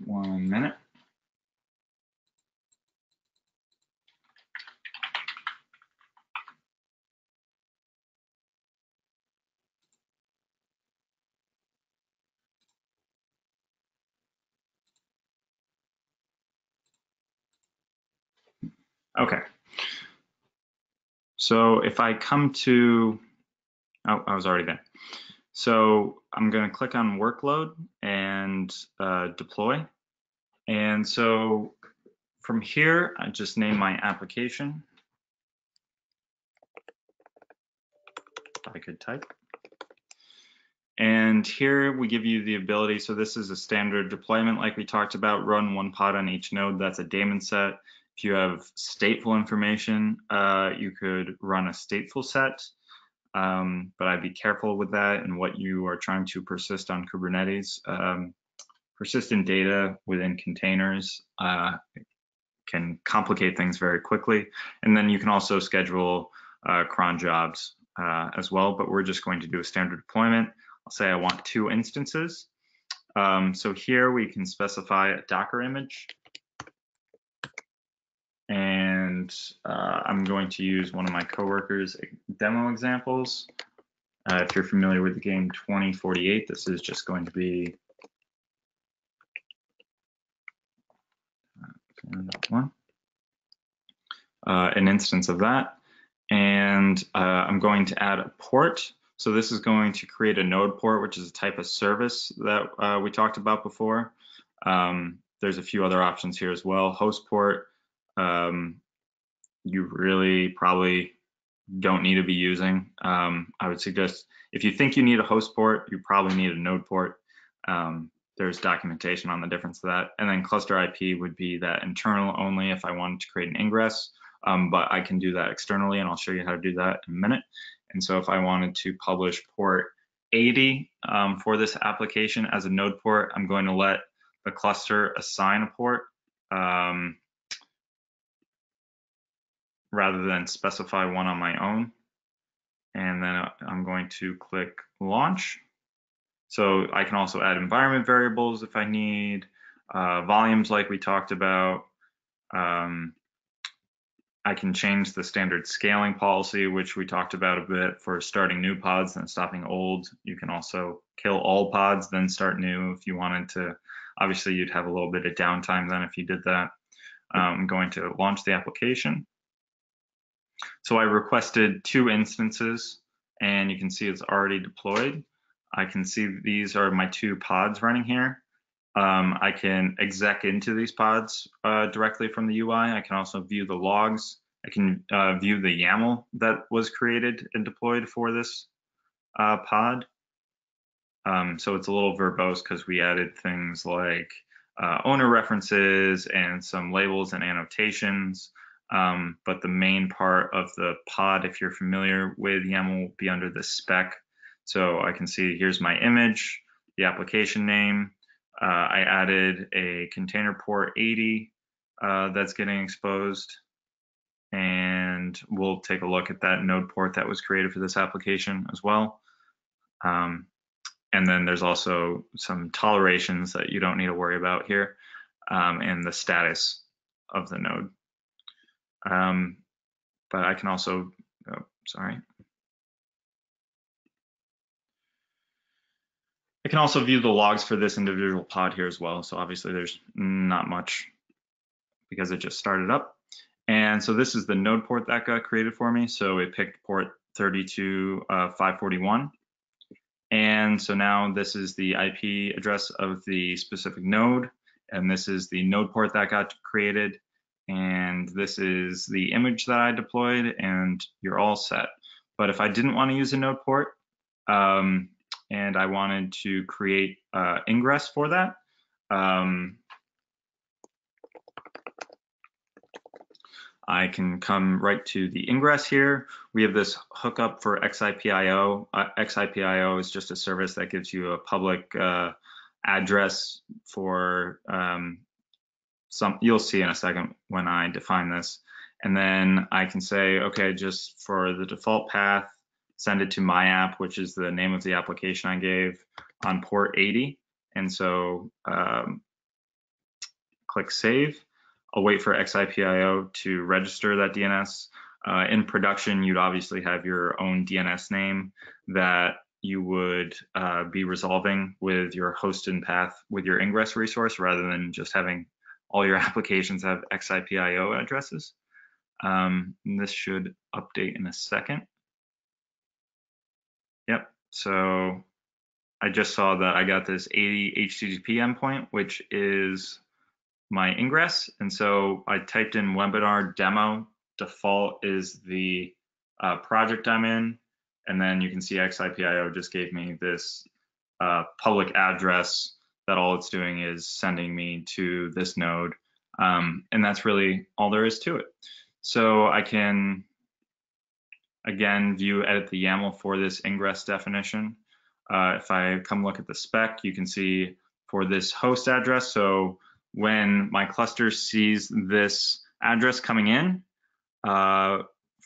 One minute. Okay. So if I come to, oh, I was already there. So I'm going to click on workload and deploy. And so from here, I just name my application. If I could type. And here we give you the ability, so this is a standard deployment like we talked about, run one pod on each node. That's a daemon set. If you have stateful information, you could run a stateful set, but I'd be careful with that and what you are trying to persist on Kubernetes. Persistent data within containers can complicate things very quickly. And then you can also schedule cron jobs as well, but we're just going to do a standard deployment. I'll say I want 2 instances. So here we can specify a Docker image. And I'm going to use one of my coworkers' demo examples. If you're familiar with the game 2048, this is just going to be an instance of that. And I'm going to add a port. So this is going to create a node port, which is a type of service that we talked about before. There's a few other options here as well. Host port, you really probably don't need to be using. I would suggest if you think you need a host port, you probably need a node port. There's documentation on the difference of that. And then cluster IP would be that internal only if I wanted to create an ingress. But I can do that externally, and I'll show you how to do that in a minute. And so if I wanted to publish port 80 for this application as a node port, I'm going to let the cluster assign a port rather than specify one on my own. And then I'm going to click launch. So I can also add environment variables if I need, volumes like we talked about. I can change the standard scaling policy, which we talked about a bit for starting new pods and stopping old. You can also kill all pods, then start new if you wanted to. Obviously, you'd have a little bit of downtime then if you did that. I'm going to launch the application. So I requested 2 instances, and you can see it's already deployed. I can see these are my 2 pods running here. I can exec into these pods directly from the UI. I can also view the logs I can view the YAML that was created and deployed for this pod. So it's a little verbose because we added things like owner references and some labels and annotations. But the main part of the pod, if you're familiar with YAML, will be under the spec. So I can see here's my image, the application name. I added a container port 80 that's getting exposed. And we'll take a look at that node port that was created for this application as well. And then there's also some tolerations that you don't need to worry about here, and the status of the node. But I can also, oh, sorry. I can also view the logs for this individual pod here as well. So obviously there's not much because it just started up. And so this is the node port that got created for me. So it picked port 32541. And so now this is the IP address of the specific node, and this is the node port that got created, and this is the image that I deployed, and you're all set. But if I didn't want to use a node port, and I wanted to create ingress for that, I can come right to the ingress here. We have this hookup for XIPIO. XIPIO is just a service that gives you a public address for you'll see in a second when I define this. And then I can say, okay, just for the default path, send it to my app, which is the name of the application I gave, on port 80. And so click save. I'll wait for XIPIO to register that DNS. In production, you'd obviously have your own DNS name that you would be resolving with your host and path with your ingress resource, rather than just having all your applications have XIPIO addresses. This should update in a second. Yep, so I just saw that I got this 80 HTTP endpoint, which is my ingress. And so I typed in webinar demo. Default is the project I'm in. And then you can see XIPIO just gave me this public address that all it's doing is sending me to this node. And that's really all there is to it. So I can, again, edit the YAML for this ingress definition. If I come look at the spec, you can see for this host address, so when my cluster sees this address coming in,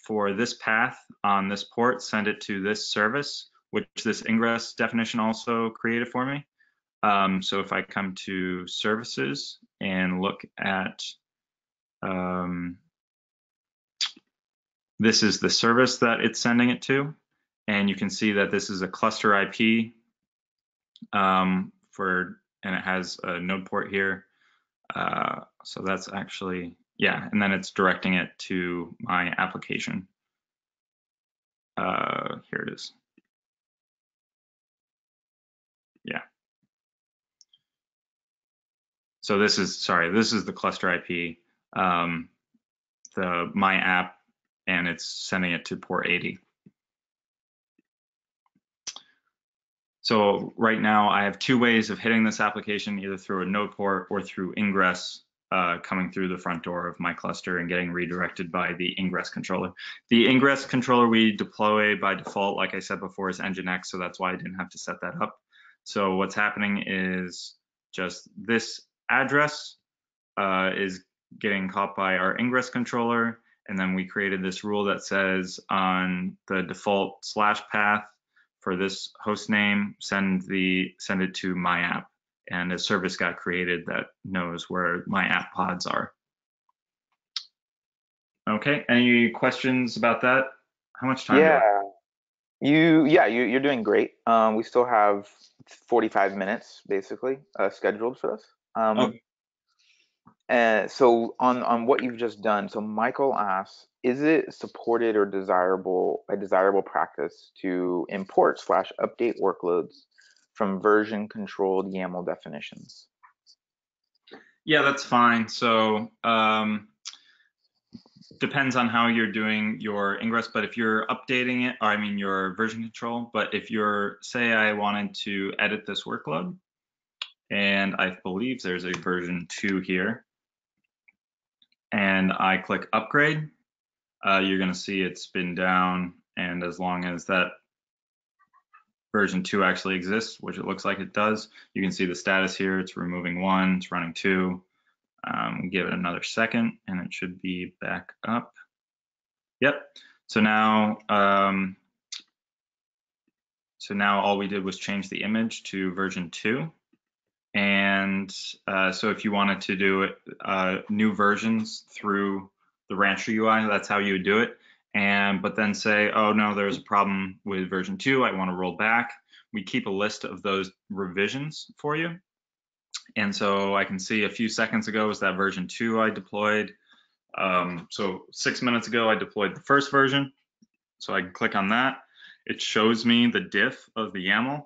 for this path on this port, send it to this service, which this ingress definition also created for me. So if I come to services and look at, this is the service that it's sending it to, and you can see that this is a cluster IP and it has a node port here. So that's actually, yeah, and then it's directing it to my application. Here it is. Yeah. So this is the cluster IP, my app, and it's sending it to port 80. So right now I have two ways of hitting this application, either through a node port or through ingress, coming through the front door of my cluster and getting redirected by the ingress controller. The ingress controller we deploy by default, like I said before, is Nginx, so that's why I didn't have to set that up. So what's happening is just this address is getting caught by our ingress controller, and then we created this rule that says on the default / path for this host name, send it to my app, and a service got created that knows where my app pods are. Okay, any questions about that? How much time do I have? You're doing great. We still have 45 minutes basically scheduled for this. Okay. And so on what you've just done, so Michael asks, is it supported or a desirable practice to import / update workloads from version controlled YAML definitions? Yeah, that's fine. So Depends on how you're doing your ingress, but if you're updating it, or I mean your version control, but if you're, say I wanted to edit this workload, and I believe there's a version 2 here, and I click upgrade, you're going to see it spin down, and as long as that version 2 actually exists, which it looks like it does, you can see the status here. It's removing 1, it's running 2. Give it another second, and it should be back up. Yep. So now all we did was change the image to version 2. And so if you wanted to do it, new versions through the Rancher UI, that's how you would do it. But then say, oh no, there's a problem with version 2, I want to roll back. We keep a list of those revisions for you. And so I can see a few seconds ago was that version 2 I deployed. So 6 minutes ago, I deployed the first version. So I can click on that. It shows me the diff of the YAML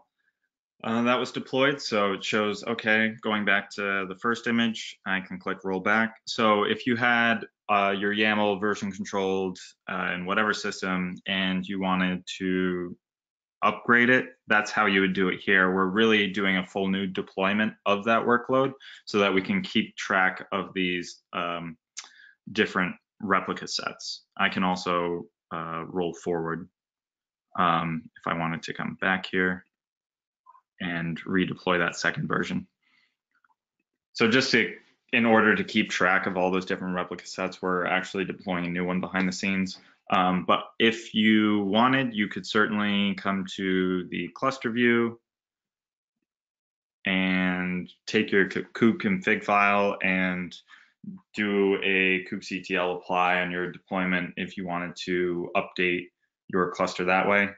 that was deployed. So it shows, okay, going back to the first image, I can click roll back. So if you had your YAML version controlled in whatever system and you wanted to upgrade it, that's how you would do it here. We're really doing a full new deployment of that workload so that we can keep track of these different replica sets. I can also roll forward if I wanted to come back here and redeploy that second version. So just in order to keep track of all those different replica sets, we're actually deploying a new one behind the scenes. But if you wanted, you could certainly come to the cluster view and take your kubectl file and do a kubectl apply on your deployment if you wanted to update your cluster that way.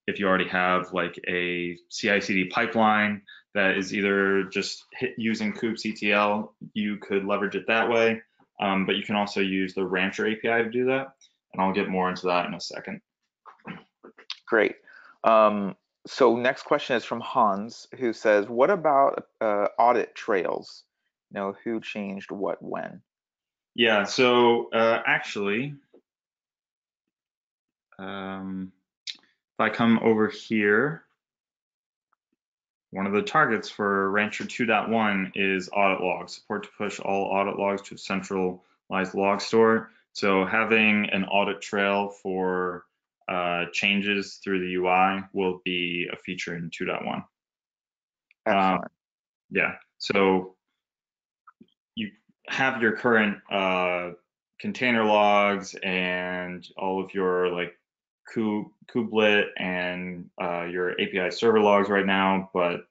If you already have like a CI/CD pipeline that is either just using kubectl, you could leverage it that way. But you can also use the Rancher API to do that. And I'll get more into that in a second. Great. So next question is from Hans, who says, what about audit trails? You know, who changed what when? Yeah, so actually, if I come over here, one of the targets for Rancher 2.1 is audit logs, support to push all audit logs to a centralized log store. So having an audit trail for changes through the UI will be a feature in 2.1. Excellent. Yeah, so you have your current container logs and all of your like kubelet and your API server logs right now, but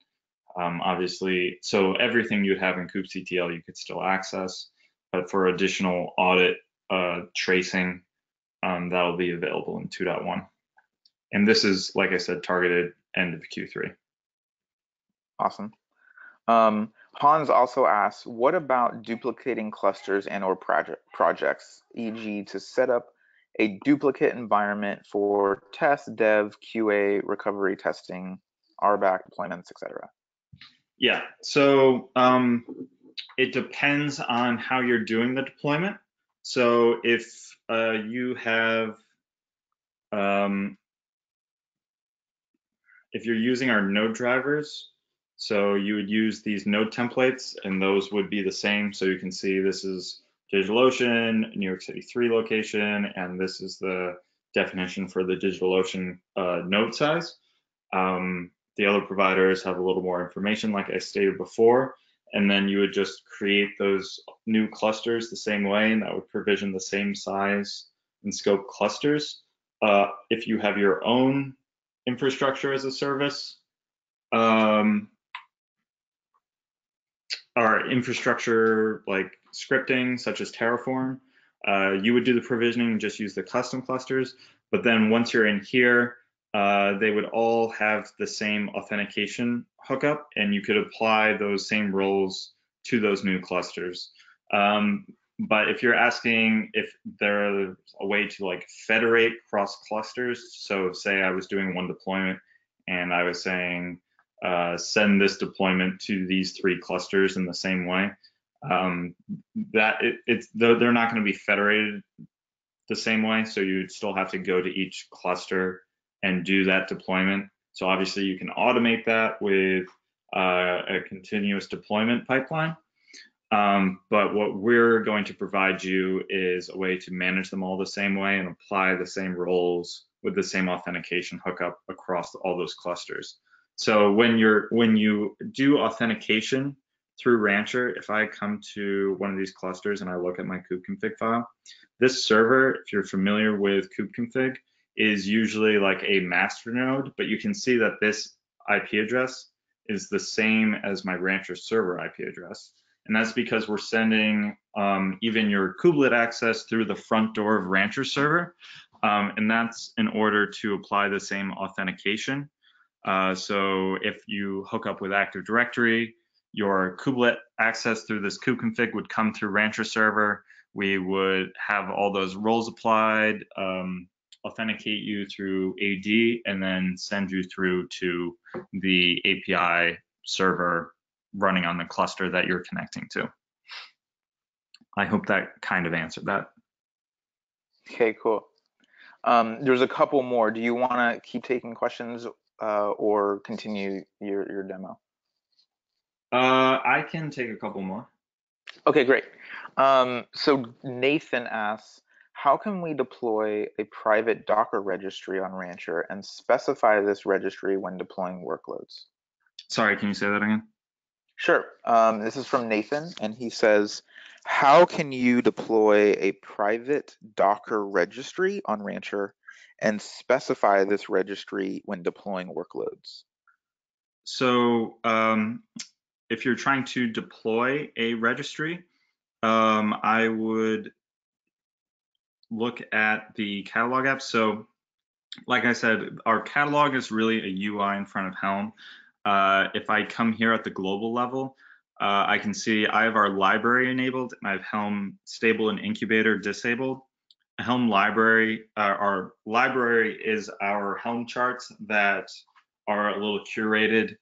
obviously, so everything you'd have in kubectl you could still access, but for additional audit tracing, that'll be available in 2.1. And this is, like I said, targeted end of Q3. Awesome. Hans also asks, what about duplicating clusters and or projects, e.g. to set up a duplicate environment for test, dev, QA, recovery testing, RBAC deployments, etc.? Yeah, so it depends on how you're doing the deployment. So if you have, if you're using our node drivers, so you would use these node templates and those would be the same. So you can see this is DigitalOcean, New York City 3 location, and this is the definition for the DigitalOcean node size. The other providers have a little more information, like I stated before, and then you would just create those new clusters the same way, and that would provision the same size and scope clusters. If you have your own infrastructure as a service, or infrastructure like scripting, such as Terraform, you would do the provisioning and just use the custom clusters. But then once you're in here, they would all have the same authentication hookup, and you could apply those same roles to those new clusters. But if you're asking if there's a way to like federate cross clusters, so say I was doing one deployment and I was saying, send this deployment to these 3 clusters in the same way, They're not going to be federated the same way, so you'd still have to go to each cluster and do that deployment. So obviously you can automate that with a continuous deployment pipeline. But what we're going to provide you is a way to manage them all the same way and apply the same roles with the same authentication hookup across all those clusters. So when you do authentication through Rancher, if I come to one of these clusters and I look at my kubeconfig file, this server, if you're familiar with kubeconfig, is usually like a master node, but you can see that this IP address is the same as my Rancher server IP address. And that's because we're sending even your kubelet access through the front door of Rancher server. And that's in order to apply the same authentication. So if you hook up with Active Directory, your kubelet access through this kubeconfig would come through Rancher server. We would have all those roles applied, authenticate you through AD, and then send you through to the API server running on the cluster that you're connecting to. I hope that kind of answered that. Okay, cool. There's a couple more. Do you want to keep taking questions or continue your demo? I can take a couple more. Okay, great. So Nathan asks, how can we deploy a private Docker registry on Rancher and specify this registry when deploying workloads? Sorry, can you say that again? Sure. This is from Nathan, and he says, how can you deploy a private Docker registry on Rancher and specify this registry when deploying workloads? So if you're trying to deploy a registry, I would look at the catalog app. So like I said, our catalog is really a UI in front of Helm. If I come here at the global level, I can see I have our library enabled and I have Helm stable and incubator disabled. Helm library, our library is our Helm charts that are a little curated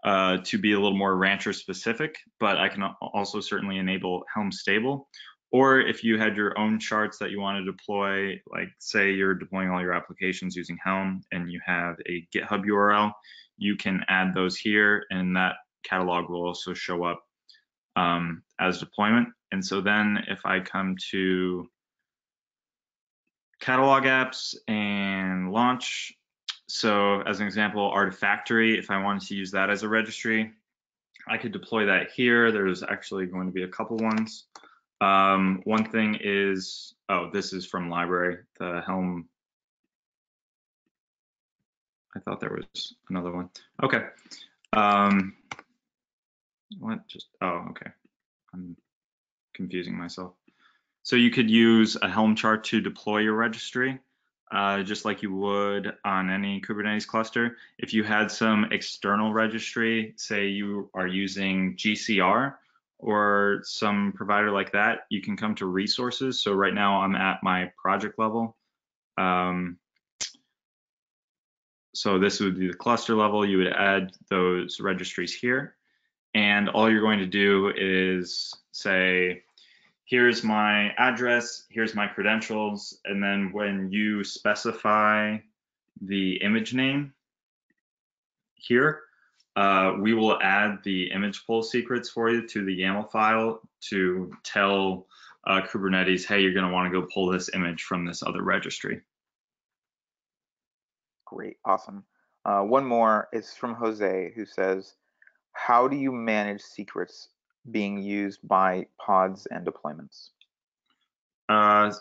to be a little more Rancher specific, but I can also certainly enable Helm stable. Or if you had your own charts that you want to deploy, like say you're deploying all your applications using Helm and you have a GitHub URL, you can add those here and that catalog will also show up as deployment. And so then if I come to catalog apps and launch, so as an example, Artifactory, if I wanted to use that as a registry, I could deploy that here. There's actually going to be a couple ones. One thing is, oh, this is from library, the Helm. I thought there was another one. Okay. What? Just, oh, okay. I'm confusing myself. So you could use a Helm chart to deploy your registry, just like you would on any Kubernetes cluster. If you had some external registry, say you are using GCR or some provider like that, you can come to resources. So right now I'm at my project level. So this would be the cluster level. You would add those registries here. And all you're going to do is say, here's my address, here's my credentials, and then when you specify the image name here, we will add the image pull secrets for you to the YAML file to tell Kubernetes, hey, you're going to want to go pull this image from this other registry. Great, awesome. One more is from Jose, who says, how do you manage secrets being used by pods and deployments?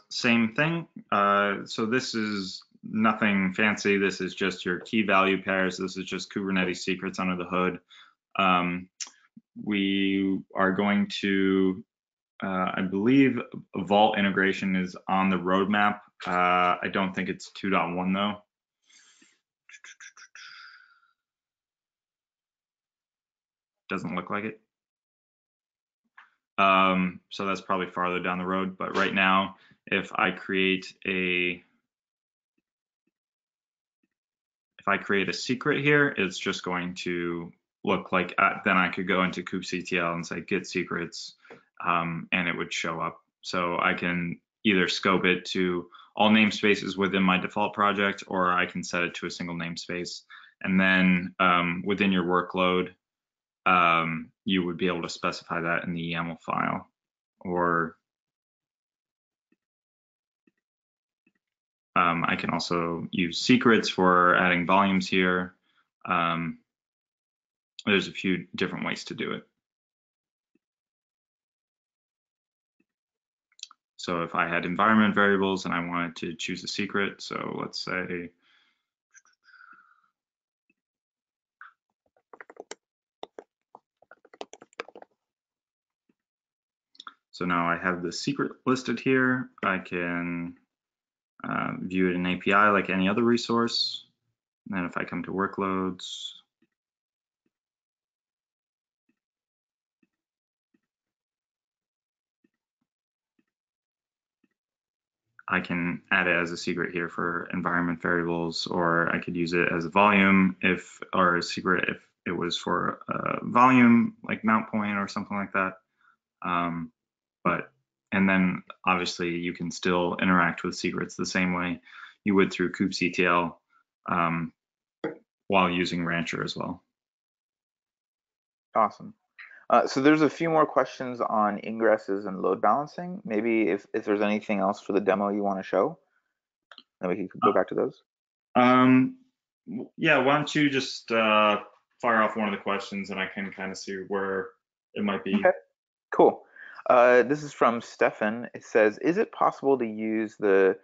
Same thing. So this is nothing fancy. This is just your key value pairs. This is just Kubernetes secrets under the hood. We are going to, I believe Vault integration is on the roadmap. I don't think it's 2.1 though. Doesn't look like it. So that's probably farther down the road, but right now, if I create a secret here, it's just going to look like, then I could go into kubectl and say get secrets, and it would show up. So I can either scope it to all namespaces within my default project, or I can set it to a single namespace. And then within your workload, you would be able to specify that in the YAML file. Or I can also use secrets for adding volumes here. There's a few different ways to do it. So if I had environment variables and I wanted to choose a secret, so let's say so now I have the secret listed here. I can view it in API like any other resource. And then if I come to workloads, I can add it as a secret here for environment variables, or I could use it as a volume or a secret if it was for a volume like mount point or something like that. And then obviously you can still interact with secrets the same way you would through kubectl while using Rancher as well. Awesome. So there's a few more questions on ingresses and load balancing. Maybe if there's anything else for the demo you want to show, then we can go back to those. Yeah, why don't you just fire off one of the questions and I can kind of see where it might be. Okay, cool. This is from Stefan. It says, is it possible to use the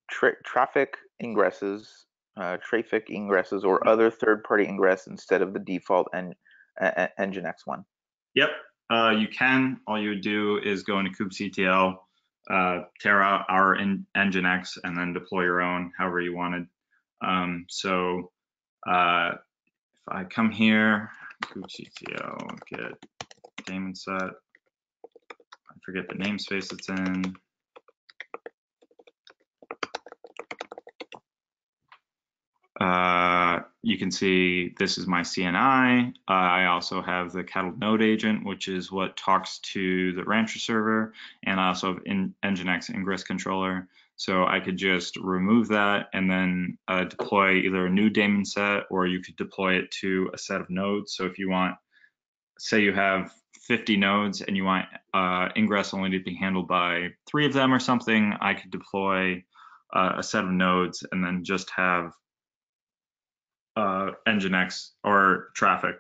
traffic ingresses, or other third-party ingress instead of the default Nginx one? Yep, you can. All you would do is go into kubectl, tear out our Nginx, and then deploy your own however you wanted. So if I come here, kubectl get daemon set, I forget the namespace it's in. You can see this is my CNI. I also have the cattle node agent, which is what talks to the Rancher server, and I also have Nginx ingress controller. So I could just remove that and then deploy either a new daemon set, or you could deploy it to a set of nodes. So if you want, say you have 50 nodes and you want ingress only to be handled by 3 of them or something, I could deploy a set of nodes and then just have Nginx or traffic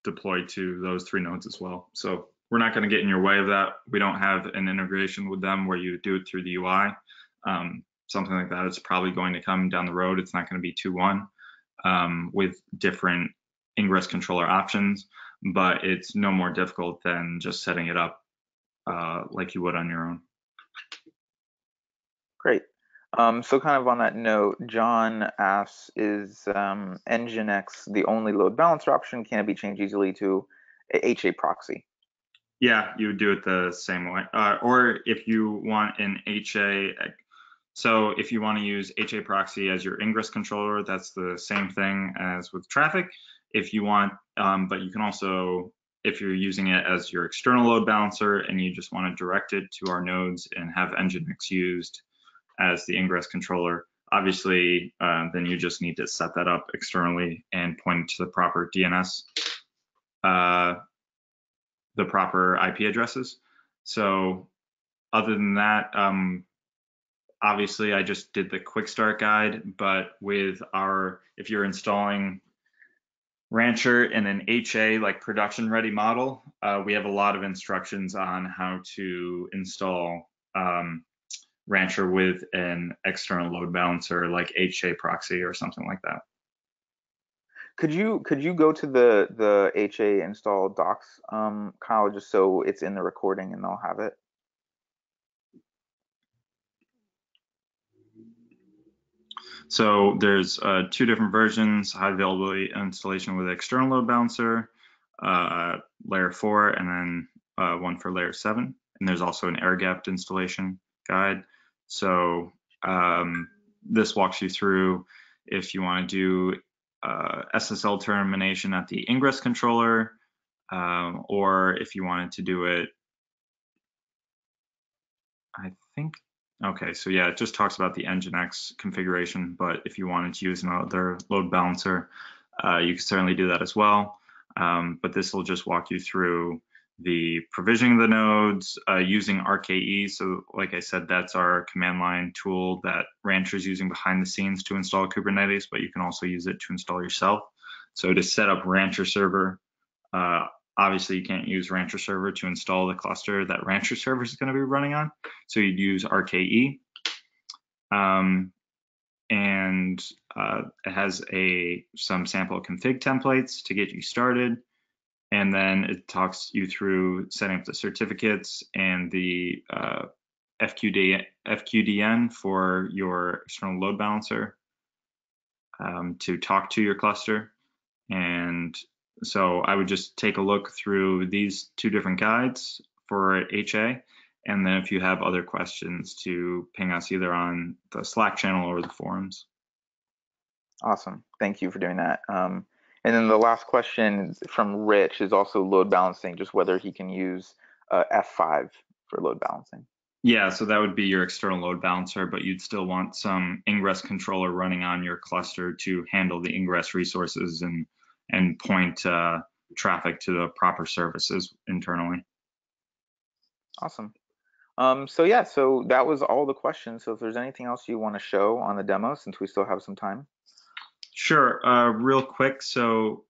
deployed to those 3 nodes as well. So we're not going to get in your way of that. We don't have an integration with them where you do it through the UI. Something like that is probably going to come down the road. It's not going to be 2-1 with different ingress controller options, but it's no more difficult than just setting it up like you would on your own. Great. So kind of on that note, John asks, is Nginx the only load balancer option? Can it be changed easily to a HA proxy? Yeah, you would do it the same way. Or if you want an HA, so if you want to use HA proxy as your ingress controller, that's the same thing as with traffic. If you want, but you can also, if you're using it as your external load balancer and you just want to direct it to our nodes and have Nginx used as the ingress controller, obviously, then you just need to set that up externally and point to the proper DNS, the proper IP addresses. So other than that, obviously I just did the quick start guide, but with if you're installing Rancher in an HA like production ready model, we have a lot of instructions on how to install Rancher with an external load balancer like HA proxy or something like that. Could you go to the HA install docs, Kyle, just so it's in the recording and they'll have it? So there's 2 different versions: high availability installation with external load balancer, layer 4, and then one for layer 7. And there's also an air-gapped installation guide. So this walks you through if you want to do SSL termination at the ingress controller, or if you wanted to do it I think, okay, so yeah, it just talks about the Nginx configuration, but if you wanted to use another load balancer, you can certainly do that as well. But this will just walk you through the provisioning of the nodes using RKE. So like I said, that's our command line tool that Rancher is using behind the scenes to install Kubernetes, but you can also use it to install yourself. So to set up Rancher server, obviously you can't use Rancher server to install the cluster that Rancher server is going to be running on. So you'd use RKE. And it has some sample config templates to get you started. And then it talks you through setting up the certificates and the FQDN for your external load balancer to talk to your cluster. And so I would just take a look through these two different guides for HA. And then if you have other questions, to ping us either on the Slack channel or the forums. Awesome. Thank you for doing that. And then the last question from Rich is also load balancing, just whether he can use F5 for load balancing. Yeah, so that would be your external load balancer, but you'd still want some ingress controller running on your cluster to handle the ingress resources and point traffic to the proper services internally. Awesome. So yeah, so that was all the questions. So if there's anything else you want to show on the demo, since we still have some time. Sure, real quick. So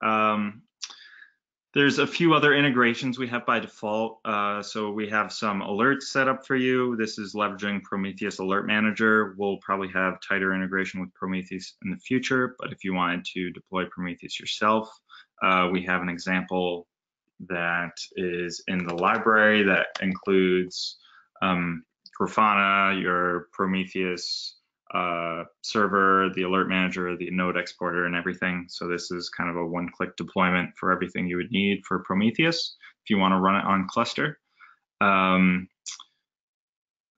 there's a few other integrations we have by default. So we have some alerts set up for you. This is leveraging Prometheus Alert Manager. We'll probably have tighter integration with Prometheus in the future, but if you wanted to deploy Prometheus yourself, we have an example that is in the library that includes Grafana, your Prometheus server, the alert manager, the node exporter, and everything. So this is kind of a one-click deployment for everything you would need for Prometheus if you want to run it on cluster.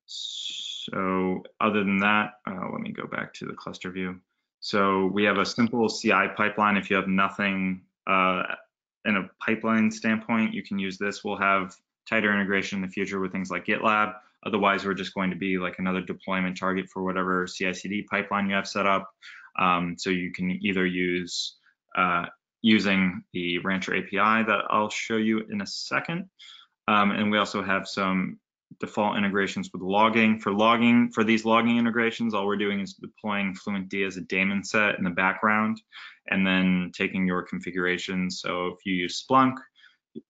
So other than that, let me go back to the cluster view. So we have a simple CI pipeline. If you have nothing in a pipeline standpoint, you can use this. We'll have tighter integration in the future with things like GitLab. Otherwise, we're just going to be like another deployment target for whatever CI/CD pipeline you have set up. So you can either use using the Rancher API that I'll show you in a second. And we also have some default integrations with logging. For these logging integrations, all we're doing is deploying FluentD as a daemon set in the background, and then taking your configurations. So if you use Splunk,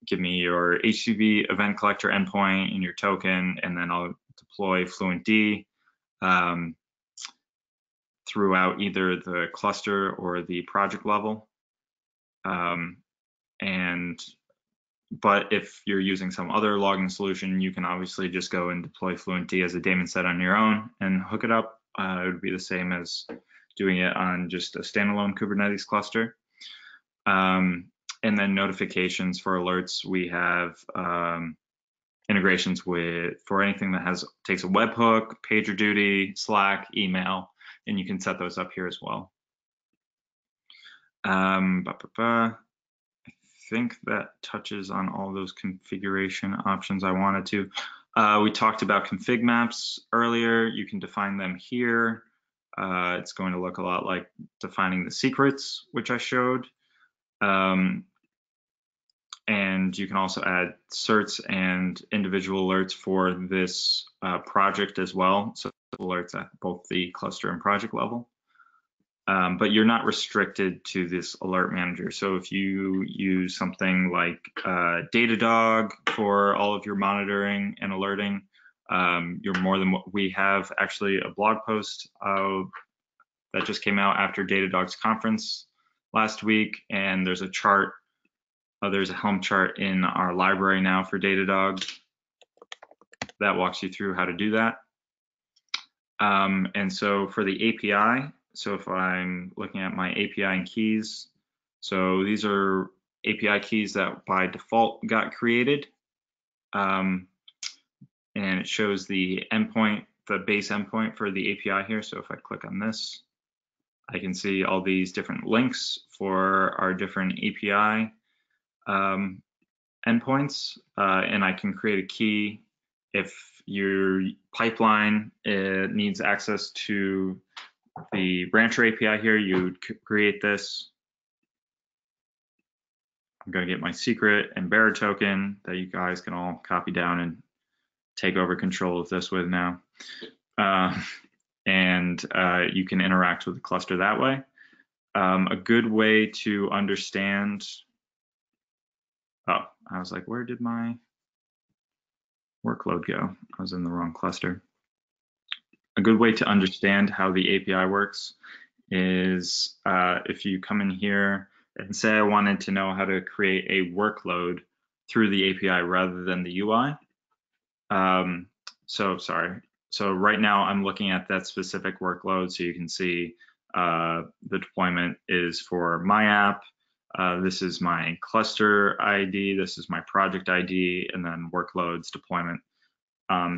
give me your HTTP event collector endpoint and your token, and then I'll deploy FluentD throughout either the cluster or the project level. But if you're using some other logging solution, you can obviously just go and deploy FluentD as a daemon set on your own and hook it up. It would be the same as doing it on just a standalone Kubernetes cluster. And then notifications for alerts, we have integrations for anything that takes a webhook, PagerDuty, Slack, email, and you can set those up here as well. I think that touches on all those configuration options I wanted to. We talked about config maps earlier. You can define them here. It's going to look a lot like defining the secrets, which I showed. And you can also add certs and individual alerts for this project as well. So alerts at both the cluster and project level. But you're not restricted to this alert manager. So if you use something like Datadog for all of your monitoring and alerting, you're more than what we have. Actually, a blog post that just came out after Datadog's conference last week, and there's a chart. There's a Helm chart in our library now for Datadog that walks you through how to do that. And so for the API, so if I'm looking at my API and keys, so these are API keys that by default got created. And it shows the endpoint, the base endpoint for the API here. So if I click on this, I can see all these different links for our different API endpoints, and I can create a key if your pipeline needs access to the Rancher API here, you'd create this. I'm going to get my secret and bearer token that you guys can all copy down and take over control of this with now. And you can interact with the cluster that way. A good way to understand, oh, I was like, where did my workload go? I was in the wrong cluster. A good way to understand how the API works is if you come in here and say I wanted to know how to create a workload through the API rather than the UI. So right now I'm looking at that specific workload, so you can see the deployment is for my app. This is my cluster ID, this is my project ID, and then workloads deployment.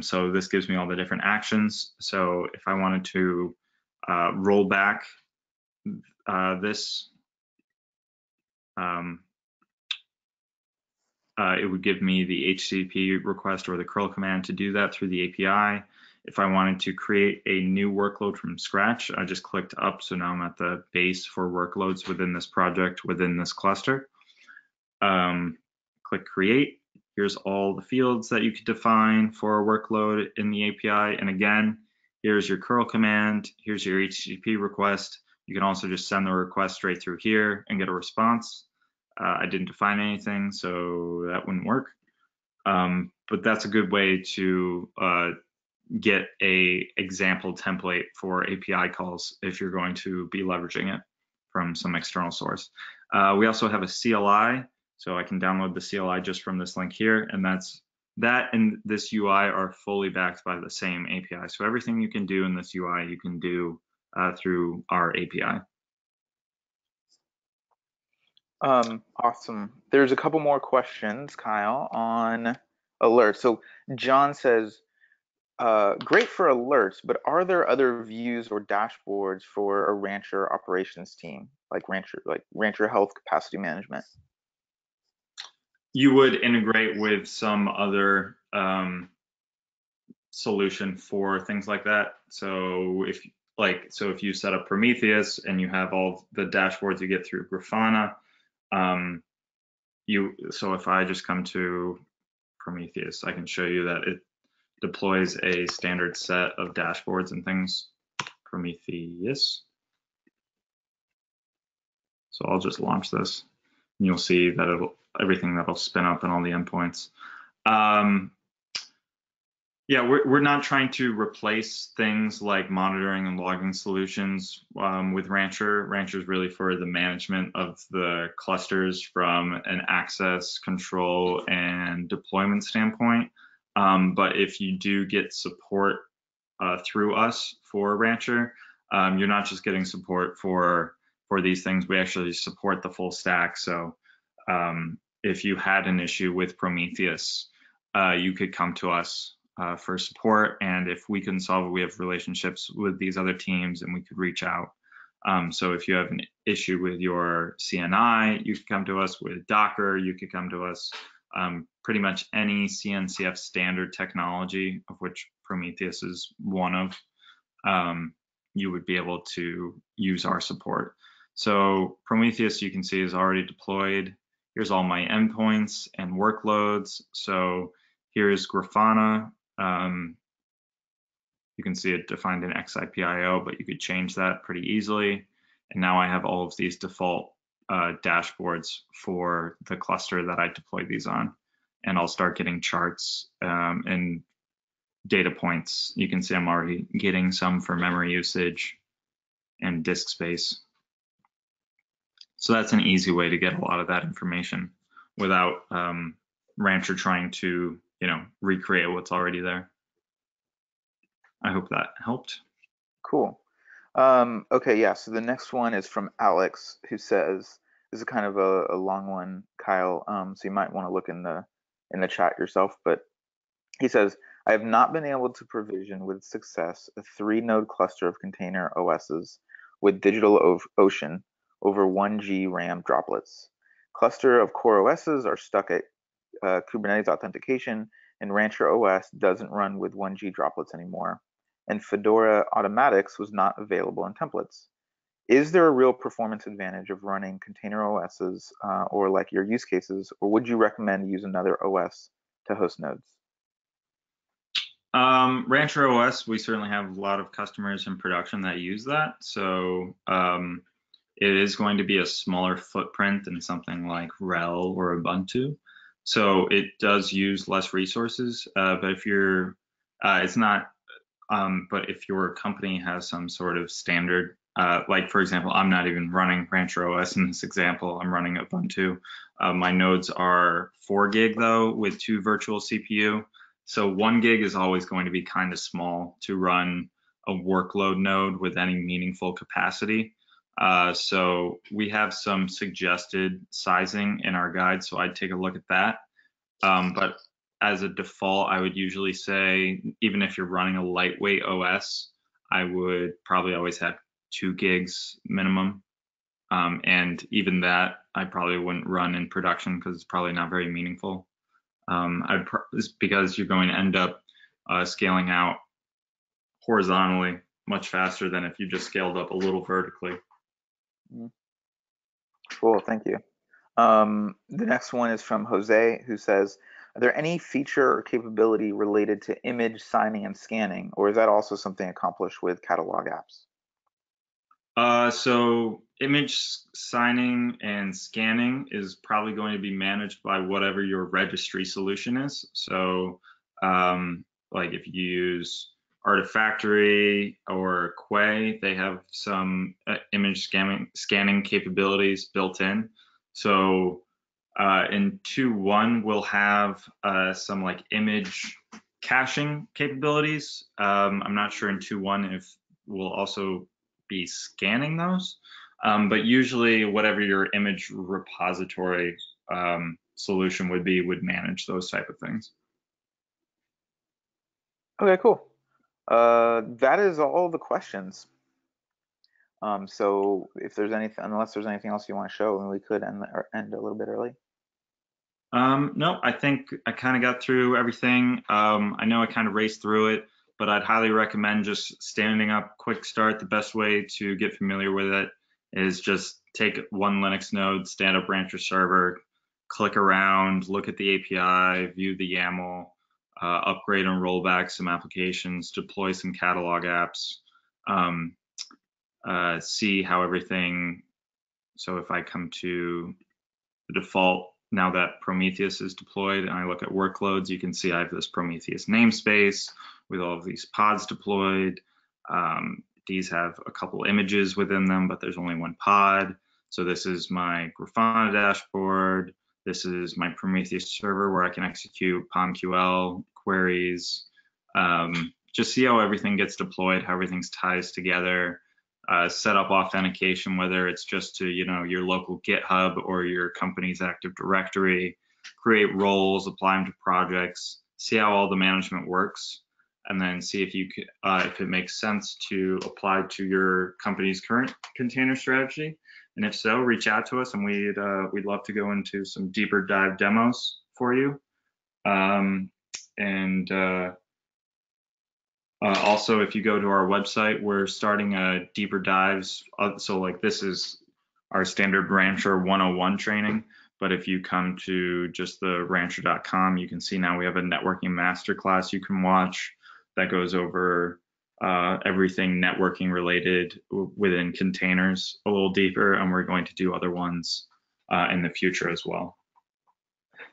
So this gives me all the different actions. So if I wanted to roll back this, it would give me the HTTP request or the curl command to do that through the API. If I wanted to create a new workload from scratch, I just clicked up. So now I'm at the base for workloads within this project, within this cluster. Click create. Here's all the fields that you could define for a workload in the API. And again, here's your curl command. Here's your HTTP request. You can also just send the request straight through here and get a response. I didn't define anything, so that wouldn't work. But that's a good way to get a example template for API calls if you're going to be leveraging it from some external source. We also have a CLI, so I can download the CLI just from this link here, and that and this UI are fully backed by the same API. So everything you can do in this UI, you can do through our API. Awesome. There's a couple more questions, Kyle, on alerts. So John says, great for alerts, but are there other views or dashboards for a Rancher operations team, like Rancher Health Capacity Management? You would integrate with some other solution for things like that. So if you set up Prometheus and you have all the dashboards you get through Grafana, so if I just come to Prometheus, I can show you that it deploys a standard set of dashboards and things. Prometheus. So I'll just launch this, and you'll see that everything that'll spin up and all the endpoints. Yeah, we're not trying to replace things like monitoring and logging solutions with Rancher. Rancher is really for the management of the clusters from an access, control, and deployment standpoint. But if you do get support through us for Rancher, you're not just getting support for these things. We actually support the full stack. So if you had an issue with Prometheus, you could come to us for support, and if we can solve it, we have relationships with these other teams and we could reach out. So if you have an issue with your CNI, you could come to us. With Docker, you could come to us. Pretty much any CNCF standard technology, of which Prometheus is one of, you would be able to use our support. So Prometheus, you can see, is already deployed. Here's all my endpoints and workloads. So here's Grafana. You can see it defined in XIPIO, but you could change that pretty easily. And now I have all of these default dashboards for the cluster that I deployed these on. And I'll start getting charts and data points. You can see I'm already getting some for memory usage and disk space. So that's an easy way to get a lot of that information without Rancher trying to, recreate what's already there. I hope that helped. Cool. Okay, yeah, so the next one is from Alex, who says, this is kind of a long one, Kyle, so you might want to look in the chat yourself, but he says, I have not been able to provision with success a 3-node cluster of container OSs with DigitalOcean over 1G RAM droplets. Cluster of core OSs are stuck at Kubernetes authentication and Rancher OS doesn't run with 1G droplets anymore, and Fedora Automatics was not available in templates. Is there a real performance advantage of running container OSs or like your use cases, or would you recommend use another OS to host nodes? Rancher OS, we certainly have a lot of customers in production that use that. So it is going to be a smaller footprint than something like RHEL or Ubuntu. So it does use less resources, but if you're, it's not, but if your company has some sort of standard, like for example, I'm not even running Rancher OS in this example, I'm running Ubuntu. My nodes are 4 gig though, with 2 virtual CPU. So 1 gig is always going to be kind of small to run a workload node with any meaningful capacity. So we have some suggested sizing in our guide, so I'd take a look at that. But as a default, I would usually say, even if you're running a lightweight OS, I would probably always have 2 gigs minimum. And even that, I probably wouldn't run in production because it's probably not very meaningful. It's because you're going to end up scaling out horizontally much faster than if you just scaled up a little vertically. Cool, thank you. The next one is from Jose, who says, are there any feature or capability related to image signing and scanning, or is that also something accomplished with catalog apps? So image signing and scanning is probably going to be managed by whatever your registry solution is. So like if you use Artifactory or Quay, they have some image scanning capabilities built in. So in 2.1, we'll have some like image caching capabilities. I'm not sure in 2.1 if we'll also be scanning those, but usually whatever your image repository solution would be would manage those type of things. Okay, cool. That is all the questions. So if there's anything, unless there's anything else you want to show, then we could end a little bit early. No, I think I kind of got through everything. I know I kind of raced through it, but I'd highly recommend just standing up quick start. The best way to get familiar with it is just take one Linux node, stand up Rancher server, click around, look at the API, view the YAML, upgrade and roll back some applications, deploy some catalog apps, see how everything. So if I come to the default, now that Prometheus is deployed and I look at workloads, you can see I have this Prometheus namespace with all of these pods deployed. These have a couple images within them, but there's only one pod. So this is my Grafana dashboard. This is my Prometheus server where I can execute POMQL queries. Just see how everything gets deployed, how everything ties together. Set up authentication, whether it's just to your local GitHub or your company's Active Directory, create roles, apply them to projects, see how all the management works, and then see if you could, if it makes sense to apply to your company's current container strategy. And if so, reach out to us, and we'd love to go into some deeper dive demos for you. Also, if you go to our website, we're starting deeper dives. So like this is our standard Rancher 101 training. But if you come to just the rancher.com, you can see now we have a networking masterclass you can watch that goes over everything networking related within containers a little deeper. And we're going to do other ones in the future as well.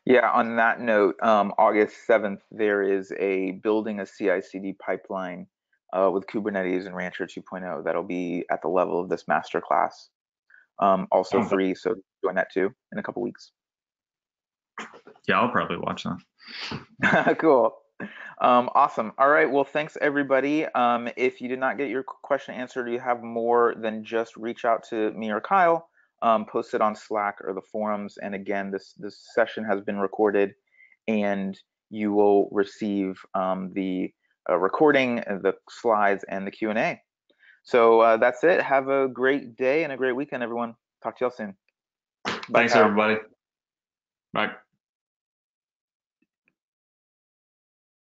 Yeah, on that note, August 7th, there is a building a CI/CD pipeline with Kubernetes and Rancher 2.0 that'll be at the level of this masterclass. Also free, so join that too in a couple weeks. Yeah, I'll probably watch that. Cool. Awesome. All right. Well, thanks everybody. If you did not get your question answered, or you have more, then just reach out to me or Kyle. Post it on Slack or the forums. And again, this session has been recorded, and you will receive the recording, the slides, and the Q&A. So that's it. Have a great day and a great weekend, everyone. Talk to y'all soon. Bye, thanks, Kyle. Everybody. Bye.